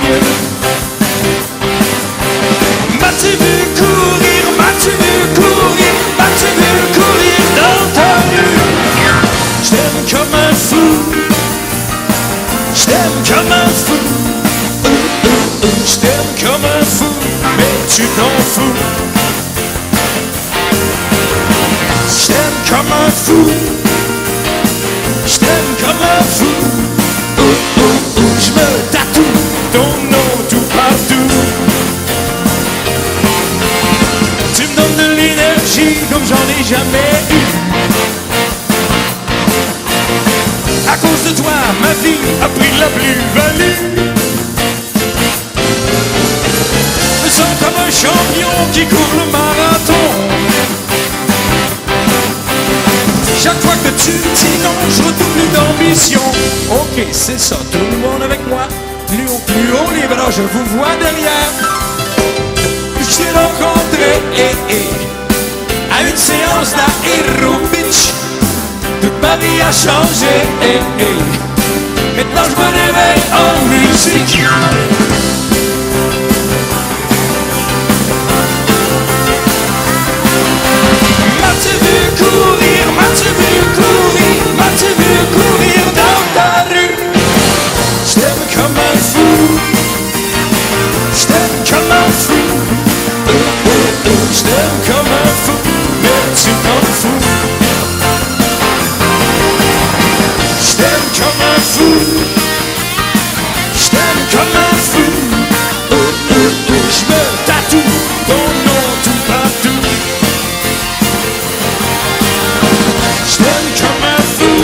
M'as-tu vu courir, m'as-tu vu courir, m'as-tu vu courir dans ta rue? Je t'aime comme un fou, je t'aime comme un fou. Je t'aime comme un fou, mais tu t'en fous. Je t'aime comme un fou, je t'aime comme un fou. Je me tatoue ton nom tout partout. Tu me donnes de l'énergie comme j'en ai jamais eu. À cause de toi, ma vie a pris de la plus-value. Je me sens comme un champion qui court le marathon. Chaque fois que tu dis non, je redouble d'ambition. Ok, c'est ça, tout le monde avec moi. Plus haut les bras, je vous vois derrière. Je t'ai rencontré à une séance d'aérobic. Toute ma vie a changé. Maintenant je me réveille en musique. M'as-tu vu courir, m'as-tu vu courir, m'as-tu vu courir dans ta rue? Je t'aime comme un fou, je t'aime comme un fou. Je t'aime comme un fou, mais tu t'en fous. Je t'aime comme un fou, je t'aime comme un fou. Je me tatoue ton nom tout partout. Je t'aime comme un fou,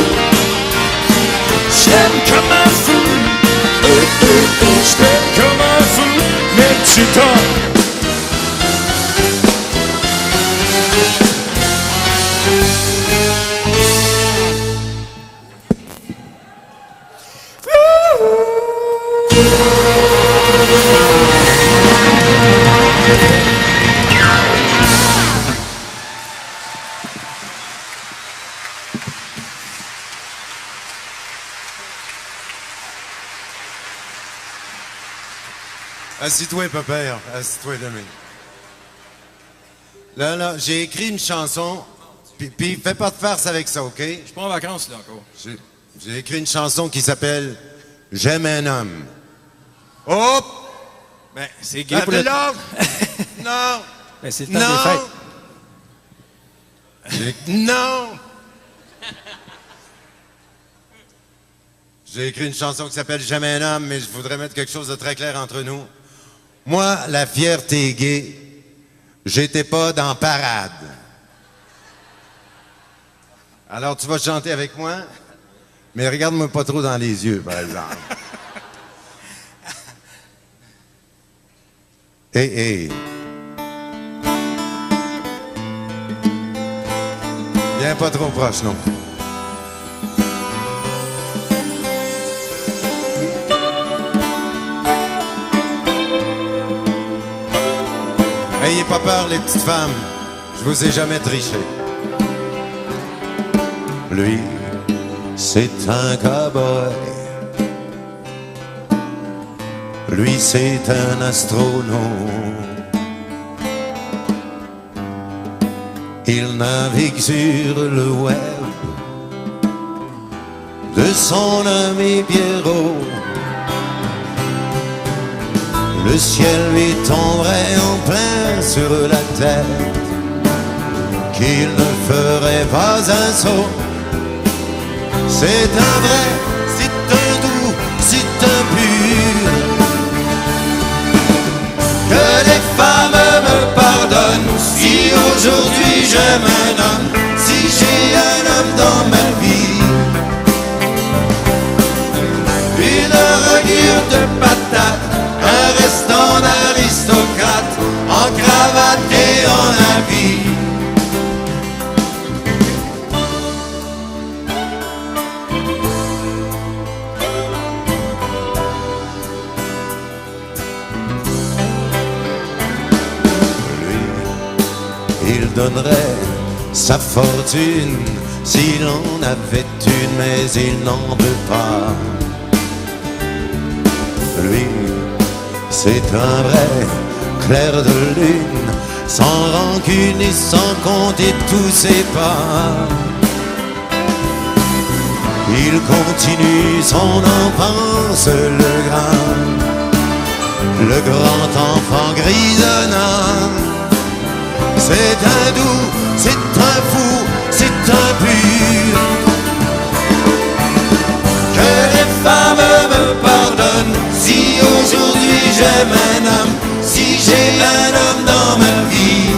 je t'aime comme un fou. Je t'aime comme un fou, mais tu t'en. Assis-toi, pépère. Assis-toi, demain. Là, j'ai écrit une chanson, puis fais pas de farce avec ça, OK? Je suis pas en vacances, là, encore. J'ai écrit une chanson qui s'appelle « J'aime un homme ». Hop! Ben, c'est gay pour le... Non! Ben, c'est le temps des fêtes. Non! J'ai écrit une chanson qui s'appelle « J'aime un homme », mais je voudrais mettre quelque chose de très clair entre nous. Moi, la fierté gay, j'étais pas dans parade. Alors, tu vas chanter avec moi, mais regarde-moi pas trop dans les yeux, par exemple. Hey. Viens pas trop proche, non. Ayez pas peur, les petites femmes, je vous ai jamais triché. Lui, c'est un cowboy. Lui, c'est un astronome. Il navigue sur le web de son ami Pierrot. Le ciel lui tomberait en plein sur la tête, qu'il ne ferait pas un saut. C'est un vrai, c'est un doux, c'est un pur. Que les femmes me pardonnent si aujourd'hui j'aime un homme, si j'ai un homme dans ma vie. Une rigueur de patate, un restant d'aristocrate, en cravate et en habit. donnerait sa fortune s'il en avait une, mais il n'en veut pas. Lui, c'est un vrai clair de lune, sans rancune et sans compter tous ses pas. Il continue son enfance, le grand enfant grisonnant. C'est un doux, c'est un fou, c'est un pur. Que les femmes me pardonnent si aujourd'hui j'aime un homme, si j'ai un homme dans ma vie.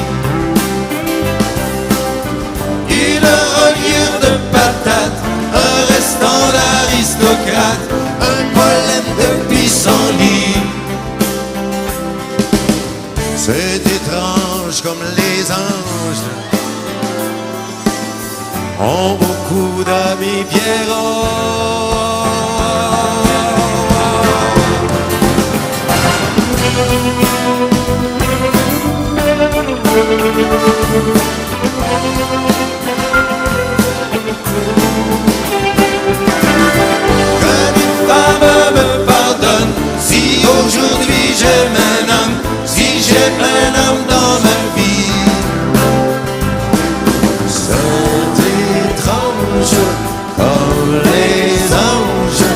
Une reliure de patates, un restant d'aristocrate, un pollen de pissenlit. C'est étrange comme les anges ont beaucoup d'amis Pierrot. Que les femmes me pardonnent si aujourd'hui j'aime un homme, si j'aime un homme dans ma vie. C'est étrange comme les anges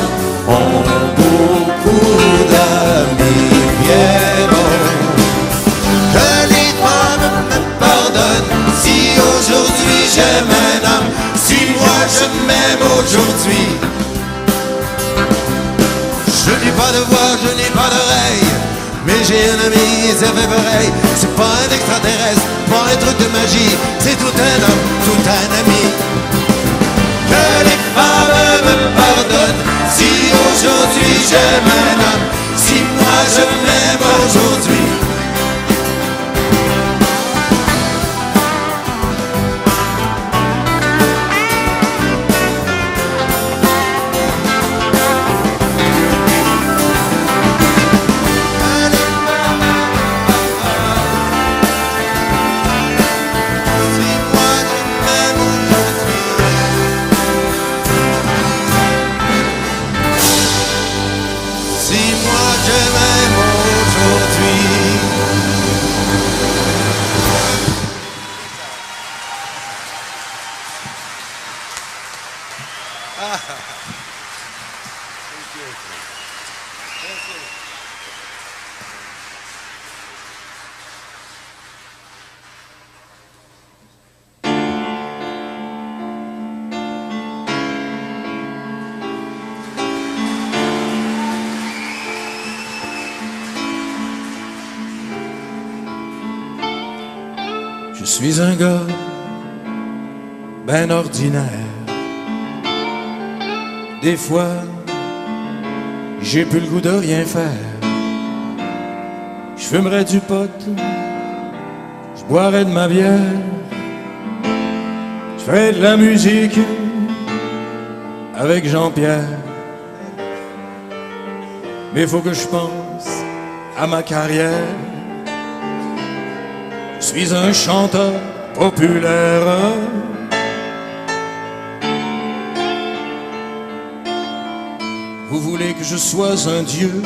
ont beaucoup d'amis Pierrot. Que les femmes me pardonnent si aujourd'hui j'aime un homme, si moi je m'aime aujourd'hui. Je n'ai pas de voix, je n'ai pas d'oreille, mais j'ai un ami, ça fait pareil. C'est pas un extraterrestre, pas un truc de magie, c'est tout un homme, tout un ami. Que les femmes me pardonnent si aujourd'hui j'aime un homme, si moi je m'aime aujourd'hui. Je suis un gars ben ordinaire. Des fois, j'ai plus le goût de rien faire. Je fumerais du pot, je boirais de ma bière, je ferais de la musique avec Jean-Pierre. Mais faut que je pense à ma carrière. Je suis un chanteur populaire. Vous voulez que je sois un dieu?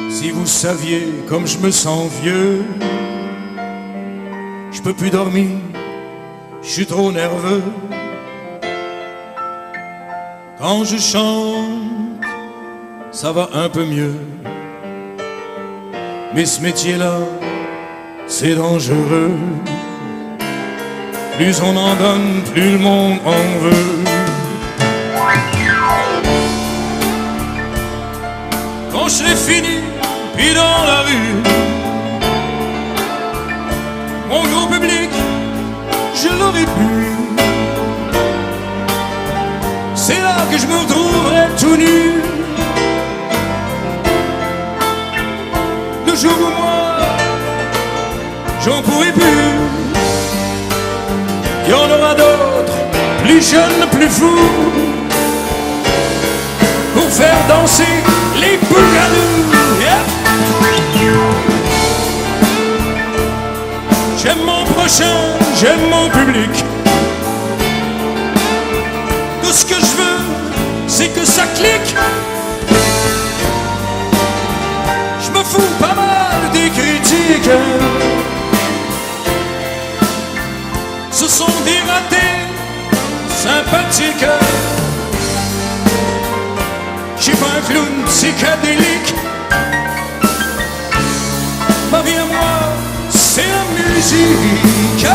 Si vous saviez comme je me sens vieux, je peux plus dormir, je suis trop nerveux. Quand je chante, ça va un peu mieux. Mais ce métier-là, c'est dangereux. Plus on en donne, plus le monde en veut. Quand je serai fini, puis dans la rue, mon gros public, je l'aurais pu. C'est là que je me retrouverai tout nu. Le jour où moi, j'en pourrai plus. Il y en aura d'autres, plus jeunes, plus fous, pour faire danser les bougalous. Yeah. J'aime mon prochain, j'aime mon public. Tout ce que je veux, c'est que ça clique. Je me fous pas mal des critiques. Ce sont des ratés sympathiques. Je suis pas un clown psychédélique. Ma vie à moi, c'est la musique.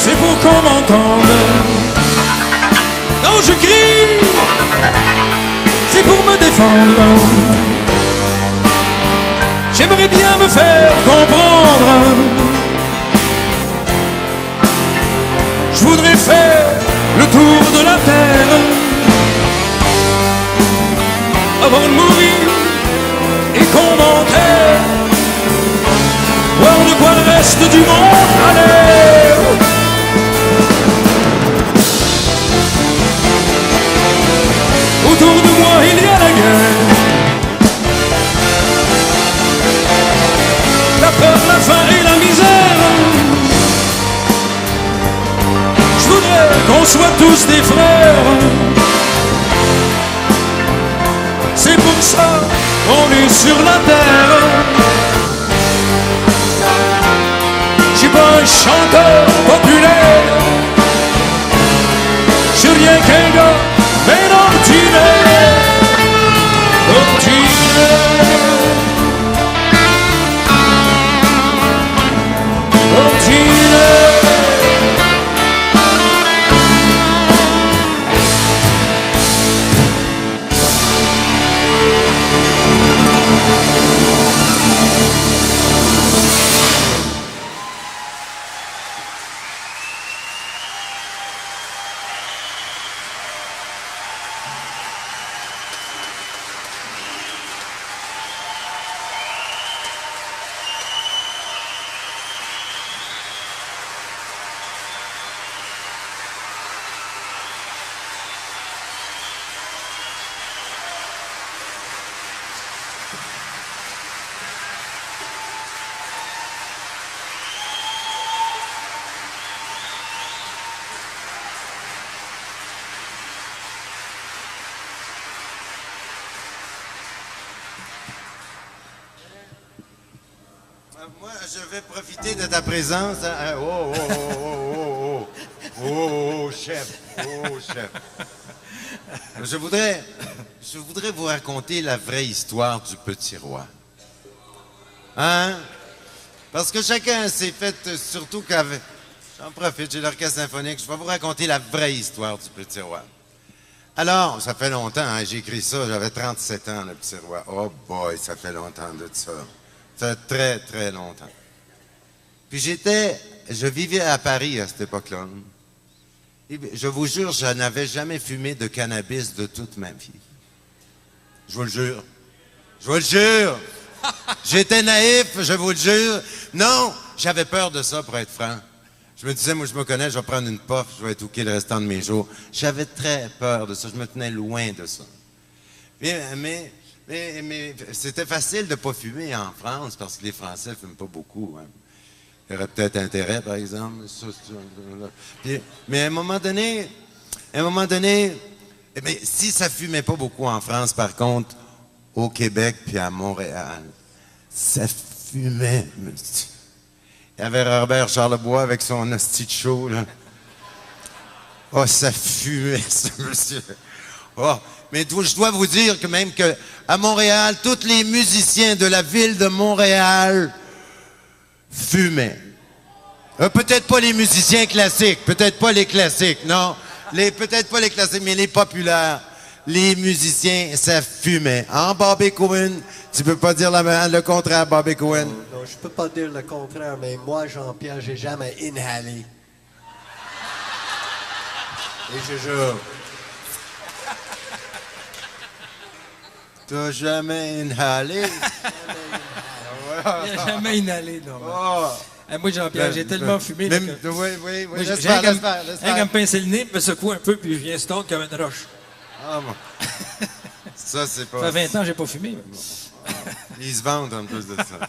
C'est pour qu'on m'entende. Non, je crie, c'est pour me défendre. J'aimerais bien me faire comprendre. Je voudrais faire le tour de la terre avant de mourir et qu'on m'enterre. Voir de quoi le reste du monde a l'air. Autour de moi il y a la guerre, la peur, la faim et la misère. Je voudrais qu'on soit tous des frères. C'est pour ça qu'on est sur la terre. Je suis pas un chanteur populaire, je suis rien qu'un gars mais ordinaire. Moi, je vais profiter de ta présence. Oh, chef. Oh, chef. Je voudrais vous raconter la vraie histoire du petit roi. Hein? Parce que chacun s'est fait, surtout qu'avec... J'en profite, j'ai l'orchestre symphonique. Je vais vous raconter la vraie histoire du petit roi. Alors, ça fait longtemps, hein, j'ai écrit ça, j'avais 37 ans, le petit roi. Oh boy, ça fait longtemps de ça. Ça fait très, très longtemps. Puis je vivais à Paris à cette époque-là. Et je vous jure, je n'avais jamais fumé de cannabis de toute ma vie. Je vous le jure. Je vous le jure. J'étais naïf, je vous le jure. Non, j'avais peur de ça, pour être franc. Je me disais, moi, je me connais, je vais prendre une puff, je vais être OK le restant de mes jours. J'avais très peur de ça, je me tenais loin de ça. Mais c'était facile de ne pas fumer en France, parce que les Français ne fument pas beaucoup. Hein. Il y aurait peut-être intérêt, par exemple. Mais à un moment donné, si ça fumait pas beaucoup en France, par contre, au Québec puis à Montréal, ça fumait. Il y avait Robert Charlebois avec son hostie de show, là. Oh, ça fumait, ce monsieur. Oh, mais je dois vous dire que même qu'à Montréal, tous les musiciens de la ville de Montréal fumaient. Peut-être pas les musiciens classiques, peut-être pas les classiques, non. Peut-être pas les classiques, mais les populaires. Les musiciens, ça fumait. En Bobby Cohen, tu peux pas dire le contraire, Bobby Cohen. Non, je peux pas dire le contraire, mais moi, Jean-Pierre, j'ai jamais inhalé. Et je jure. T'as jamais inhalé? Il n'a jamais inhalé, non. Oh. Moi, Jean-Pierre, j'ai tellement fumé. Même, là, que- oui. Moi, Laisse j'ai faire, rien laisse faire, laisse qu'à faire. me pincer le nez, me secouer un peu, puis je viens stone comme une roche. Ah, bon. Ça, c'est pas... Ça fait 20 ans que j'ai pas fumé. Ils se vendent en plus de ça.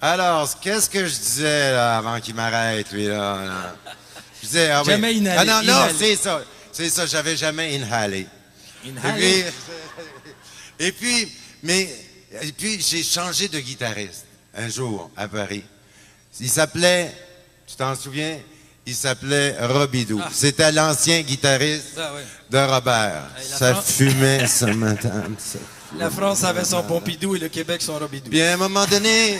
Alors, qu'est-ce que je disais là, avant qu'il m'arrête, lui, là? Je disais, ah oui. Jamais inhalé, Ah non, inhalé. c'est ça. C'est ça, j'avais jamais inhalé. Inhalé. Et puis, j'ai changé de guitariste un jour à Paris. Il s'appelait, tu t'en souviens? Il s'appelait Robidoux. Ah. C'était l'ancien guitariste Ah, ouais. de Robert. Hey, la Ça France- fumait ce matin. Ça. La France avait son Pompidou et le Québec son Robidoux. Puis à un moment donné,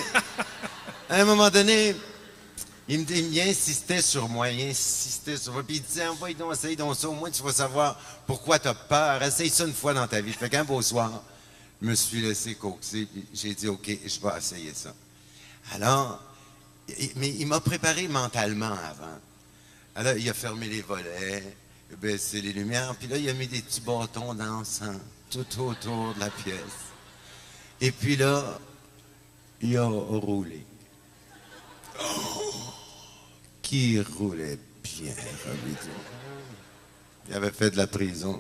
il insistait sur moi, Puis il disait, envoie donc, essaye donc ça, au moins tu vas savoir pourquoi tu as peur. Essaye ça une fois dans ta vie. Fait qu'un beau soir, je me suis laissé coaxer, puis j'ai dit, OK, je vais essayer ça. Alors, mais il m'a préparé mentalement avant. Alors, il a fermé les volets, il a baissé les lumières, puis là, il a mis des petits bâtons d'encens tout autour de la pièce. Et puis là, il a roulé. Oh, qui roulait bien, Robidoux. Il avait fait de la prison.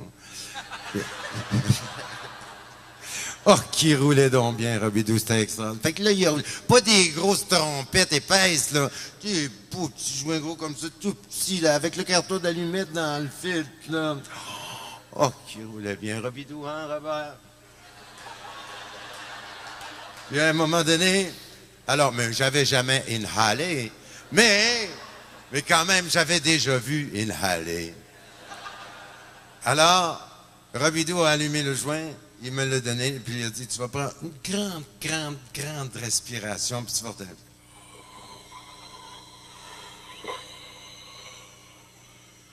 Oh, qui roulait donc bien, Robidoux, c'était extraordinaire. Fait que là, il y a pas des grosses trompettes épaisses, là. Des beaux petits joints gros comme ça, tout petits, là, avec le carton d'allumette dans le filtre, là. Oh, qui roulait bien, Robidoux, hein, Robert? Puis à un moment donné, alors, mais j'avais jamais inhalé, mais quand même, j'avais déjà vu inhaler. Alors, Robidoux a allumé le joint, il me l'a donné, puis il a dit, tu vas prendre une grande respiration, puis tu vas te...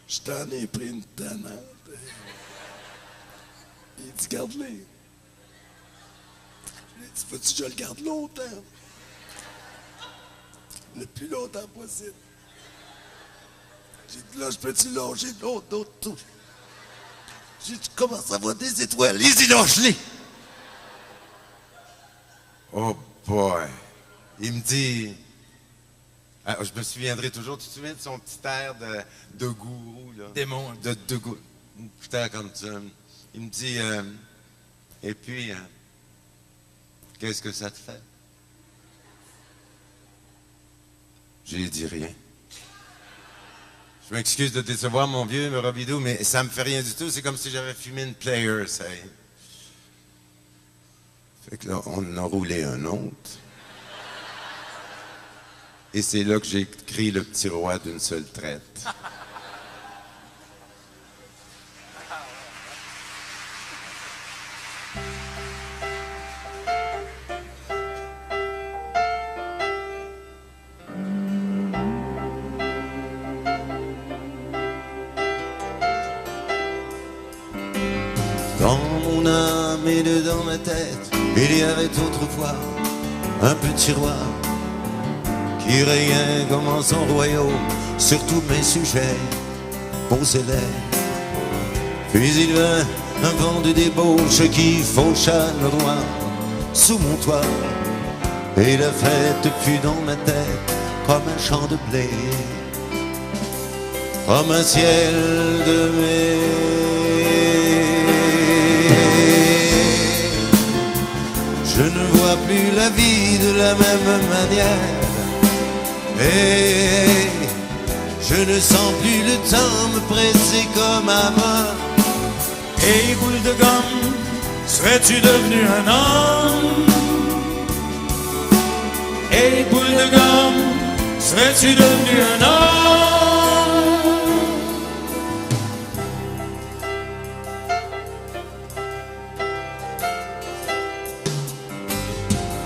Je t'en ai pris une tannante. Il dit, garde-les. J'ai dit, faut-tu que je le garde longtemps? Le plus longtemps possible. J'ai dit, là, je peux-tu longer d'autres tout? J'ai dit, comment ça va des étoiles? Les lâche-les! Oh boy! Il me dit... Ah, je me souviendrai toujours, tu te souviens de son petit air de gourou, là? Démon. De gourou. Putain, comme ça. Il me dit, et puis, qu'est-ce que ça te fait? J'ai dit rien. Je m'excuse de décevoir mon vieux Robidoux, mais ça me fait rien du tout. C'est comme si j'avais fumé une player, ça y est. Fait que là, on en a roulé un autre. Et c'est là que j'ai écrit le petit roi d'une seule traite. Dans mon âme et dans ma tête, il y avait autrefois un petit roi qui régnait comme en son royaume sur tous mes sujets, beaux élèves. Puis il vint un vent de débauche qui faucha le roi sous mon toit, et la fête fut dans ma tête comme un champ de blé, comme un ciel de mai. Je ne vois plus la vie de la même manière, et je ne sens plus le temps me presser comme avant. Et boule de gomme, serais-tu devenu un homme? Et boule de gomme, serais-tu devenu un homme?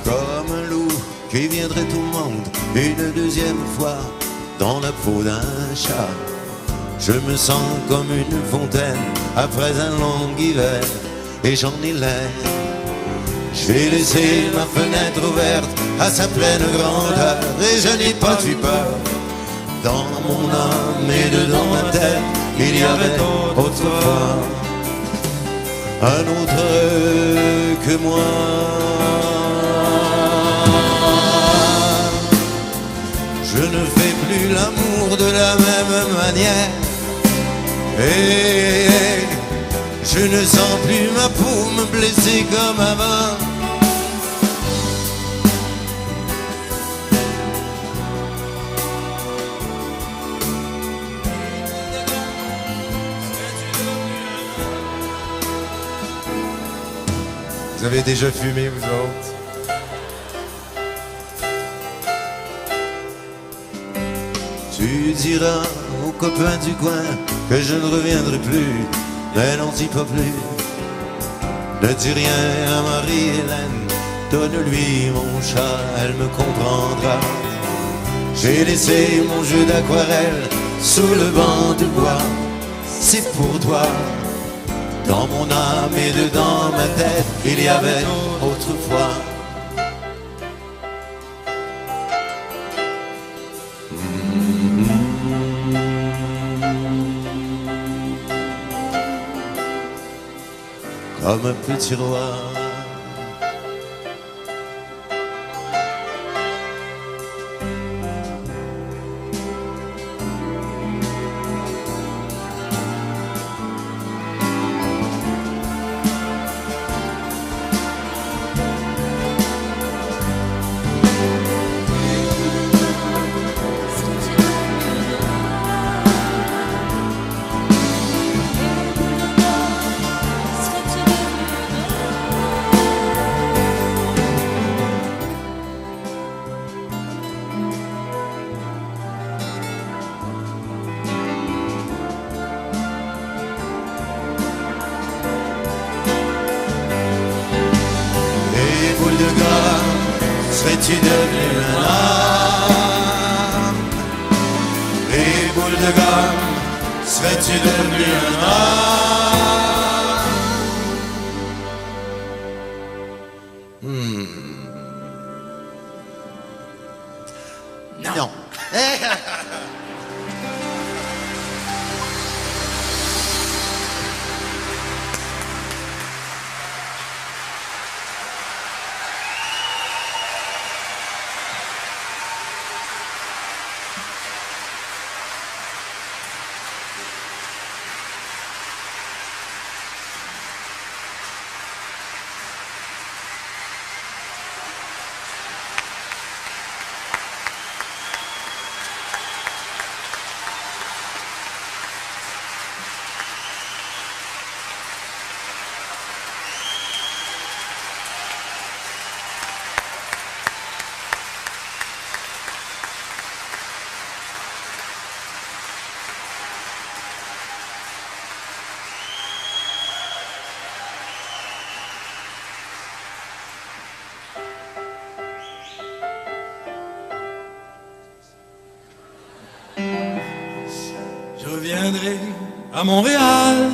Comme un loup qui viendrait au monde une deuxième fois dans la peau d'un chat, Je me sens comme une fontaine après un long hiver et j'en ai l'air. J'ai laissé ma fenêtre ouverte à sa pleine grandeur et je n'ai pas eu peur. Dans mon âme et dedans ma tête, il y avait autrefois un autre que moi. Je ne fais plus l'amour de la même manière et je ne sens plus ma peau me blesser comme avant. Vous avez déjà fumé, vous autres? Tu diras aux copains du coin que je ne reviendrai plus, mais n'en dis pas plus. Ne dis rien à Marie-Hélène, donne-lui mon chat, elle me comprendra. J'ai laissé mon jeu d'aquarelle sous le banc de bois, c'est pour toi. Dans mon âme et dedans ma tête, il y avait autrefois comme un petit roi. Serais-tu devenu un âme? Les boules de gomme, serais-tu devenu un âme? Non. Je reviendrai à Montréal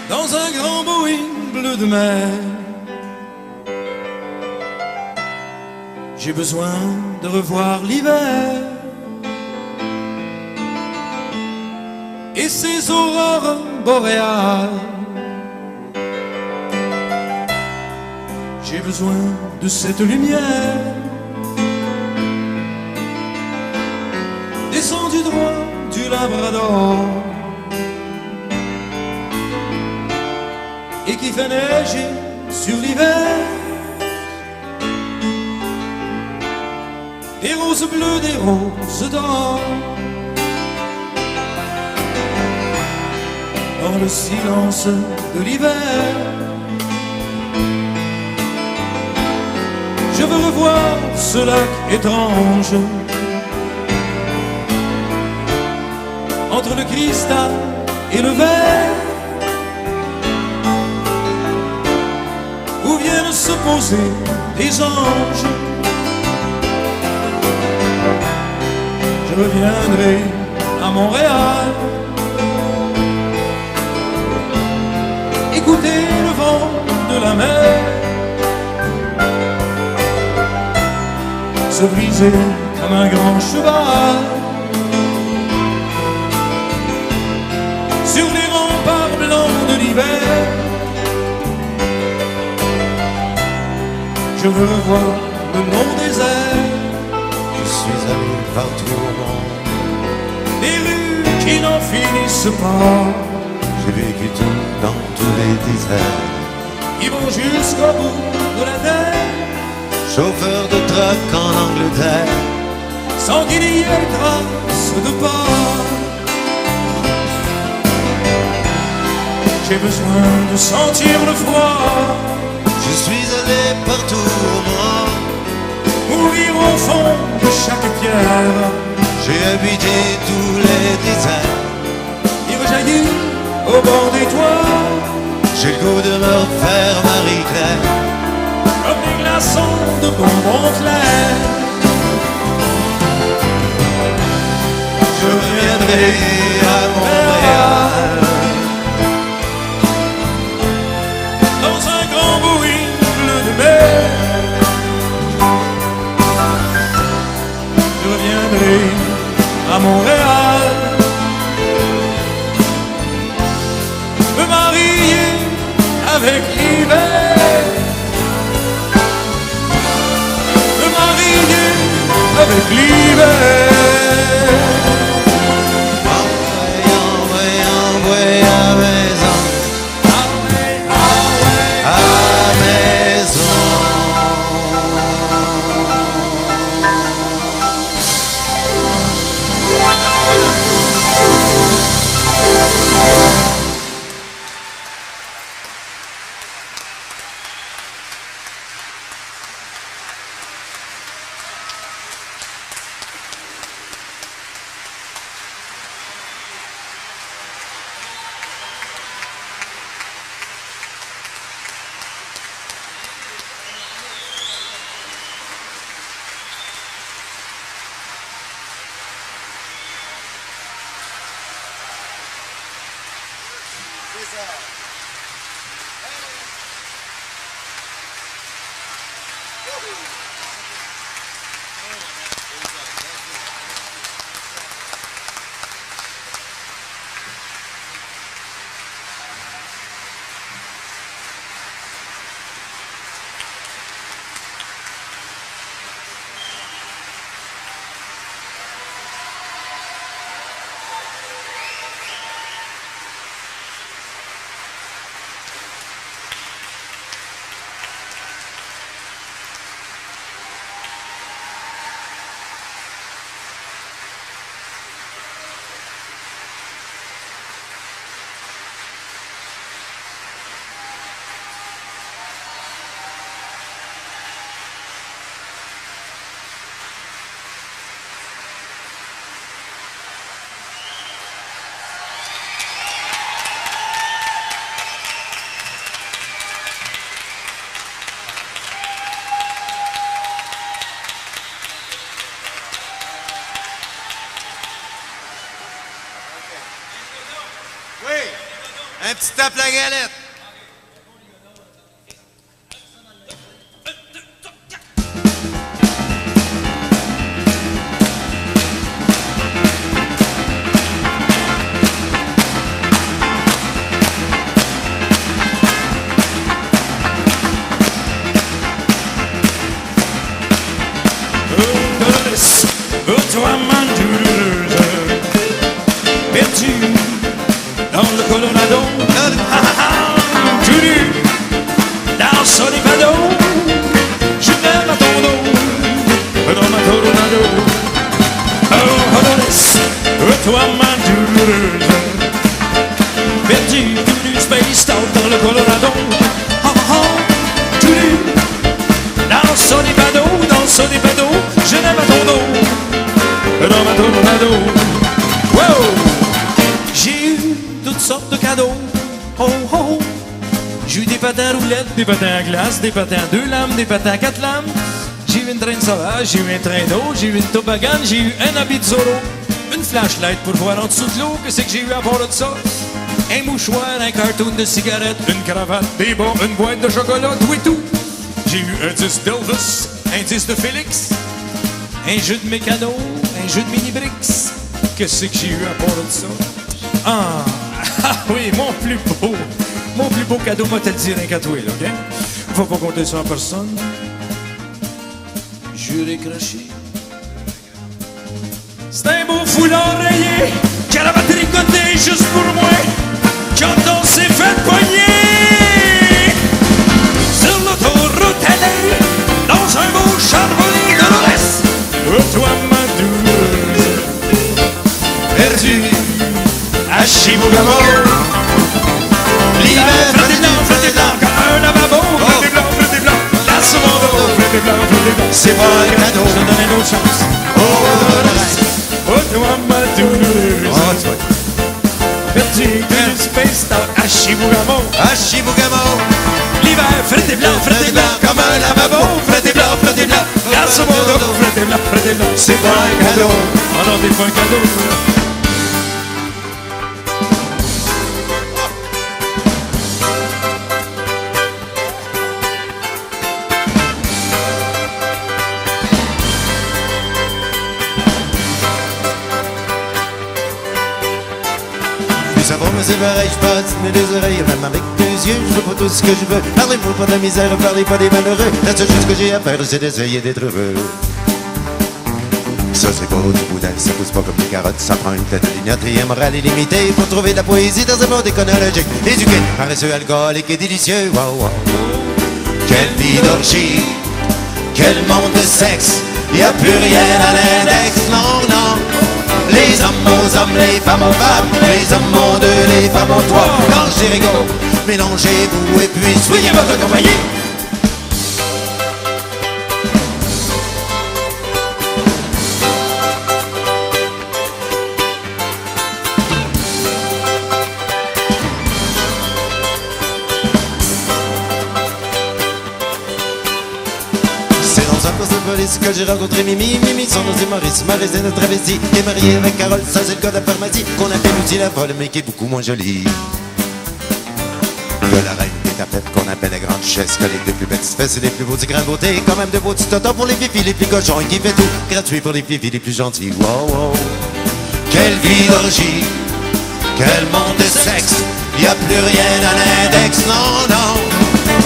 dans un grand Boeing bleu de mer. J'ai besoin de revoir l'hiver et ses aurores boréales. J'ai besoin de cette lumière descendu droit du Labrador et qui fait neiger sur l'hiver des roses bleues, des roses d'or. Dans le silence de l'hiver, je veux revoir ce lac étrange entre le cristal et le verre, où viennent se poser des anges. je reviendrai à Montréal. Écouter le vent de la mer se briser comme un grand cheval sur les remparts blancs de l'hiver. Je veux voir le long des airs. Je suis allé partout au monde. Des rues qui n'en finissent pas, J'ai vécu tout dans tous les déserts. qui vont jusqu'au bout de la terre, Chauffeur de truck en Angleterre. sans qu'il y ait trace de pas. J'ai besoin de sentir le froid, Je suis allé partout au monde. mourir au fond de chaque pierre, J'ai habité tous les déserts. y rejaillir au bord des toits, J'ai le goût de me refaire Marie-Claire. comme des glaçons de bonbons clairs. Je reviendrai à Montréal. Dans un grand Boeing bleu de mer, je reviendrai à Montréal, me marier avec l'hiver, me marier avec l'hiver. Envoyez à maison. À maison. Un petit tape la galette. Toi, Mandoureuse, perdu dans le Colorado, tout nu dans Solipado, je m'aime à ton dos, dans ma Colorado. Oh, Dolores, toi, Mandoureuse, perdu tout nu, space out dans le Colorado, tout nu dans Solipado, je m'aime à ton dos. Dans ma tornado, wow! J'ai eu toutes sortes de cadeaux, oh oh! J'ai eu des patins à roulettes, des patins à glace, des patins à 2 lames, des patins à 4 lames. j'ai eu une traîne sauvage, j'ai eu un traîneau, j'ai eu une toboggan, j'ai eu un habit de Zorro, une flashlight pour voir en dessous de l'eau, qu'est-ce que j'ai eu à part de ça? Un mouchoir, un carton de cigarettes, une cravate, des bas, une boîte de chocolat, tout et tout. J'ai eu un disque d'Elvis, un disque de Félix, un jeu de mécano, un jeu de mini-bricks. Qu'est-ce que j'ai eu à part de ça? Ah oui, mon plus beau cadeau, moi te le dire un qu'à toi, là, OK? Faut pas compter ça en personne. Juré craché. C'est un beau foulard rayé, cravate tricotée juste pour moi, quand on s'est fait pogner sur l'autoroute allée, dans un beau charbonnet de l'Ouest. Oh toi ma douce, perdu à Chibougamau. L'hiver flotte blanc comme un lavabo. Flotte blanc, là sur mon dos. Flotte blanc, c'est pas un cadeau. Je te donne une autre chance. Oh toi ma douce, perdu du Space Star à Chibougamau. À Chibougamau. L'hiver flotte blanc comme un lavabo. Flotte blanc, là sur mon dos. Flotte blanc, c'est pas un cadeau. Oh non, t'es pas un cadeau. Ça va, mais c'est pareil, je passe mes deux oreilles, même avec deux yeux, je veux pas tout ce que je veux. Parlez-moi pas de la misère, parlez pas des malheureux. La seule chose que j'ai à faire, c'est d'essayer d'être heureux. Ça, c'est pas du boudin, ça pousse pas comme des carottes, ça prend une tête de lignote et un moral illimité pour trouver de la poésie dans un monde éconologique. Éduqué, paresseux, alcoolique et délicieux, wow, wow. Quelle vie d'orgie, quel monde de sexe, y a plus rien à l'index, non, non. Les hommes aux hommes, les femmes aux femmes, les hommes ont deux, les femmes ont trois. Quand j'ai rigolo, mélangez-vous et puis soyez votre compagnie. Que j'ai rencontré Mimi, son nom c'est Maurice, Maurice est notre travesti, qui est marié avec Carole, ça c'est le gars de la pharmacie, qu'on appelle Lucie la folle, mais qui est beaucoup moins jolie que la reine des tapettes, qu'on appelle la grande duchesse, que les deux plus belles fesses et les plus beaux de grande beauté, quand même de beaux petits tontons pour les fifis les plus cochons, et qui fait tout gratuit pour les fifis les plus gentils, wow, wow. Quelle vie d'orgie, quel monde de sexe, y a plus rien à l'index, non, non.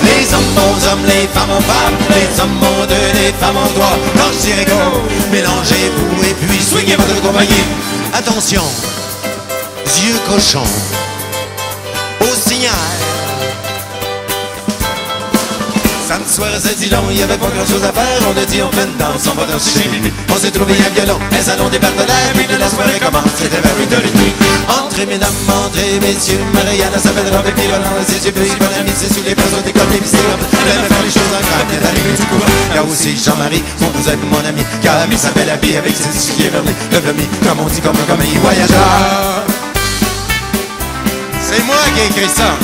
Les hommes aux hommes, les femmes aux femmes, les hommes aux deux, les femmes aux trois. Quand je dis rigolo, mélangez-vous et puis swingez votre compagnie. Attention, yeux cochons, au signal. Samedi soir à Saint-Dilon, il y avait pas grand chose à faire. On a dit on fait une danse, on va danser chez Mimi. On s'est trouvé un violon, un salon des partenaires. Puis de la soirée commence, c'était vers 8h30. Entrez mesdames, entrez messieurs. Mariana s'appelle Rob et puis Roland, ses yeux bleus, bon ami, c'est sous les bras, des comme les mystères. Elle aime faire les choses en grave, elle est arrivée du courant. Il y a aussi Jean-Marie, mon cousin et mon ami. Camille s'appelle Abby avec ses souliers vernis. Le vomi, comme on dit, comme un voyageur. C'est moi qui ai écrit ça.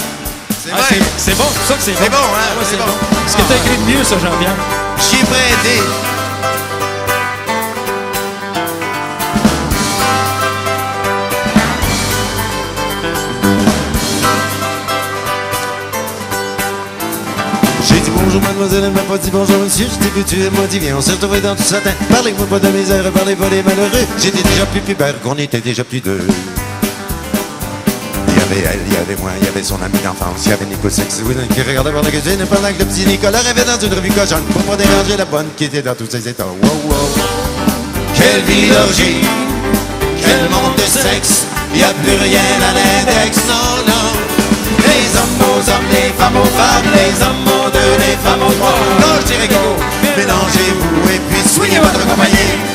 C'est bon, c'est ça que c'est bon. C'est bon, hein? Ouais, c'est bon. Est-ce que t'as écrit de mieux, ça, Jean-Pierre? J'y ai prêté. J'ai dit bonjour mademoiselle, elle m'a pas dit bonjour monsieur. Je t'ai vu, tu m'as dit viens, on s'est retrouvés dans tout satin. Parlez-moi pas de misère, parlez pas des malheureux. J'étais déjà plus pubère, qu'on était déjà plus deux. Il y avait elle, il y avait moi, il y avait son ami d'enfance, il y avait Nico Sexwood qui regardait par la cuisine pendant que le petit Nicolas rêvait dans une revue cochonne pour pas déranger la bonne qui était dans tous ses états. Wow, wow. Quelle vie d'orgie, quel monde de sexe, y a plus rien à l'index, non, non. Les hommes aux hommes, les femmes aux femmes, les hommes aux deux, les femmes aux trois. Quand je dis rigolo, mélangez-vous et puis swingez votre compagnie.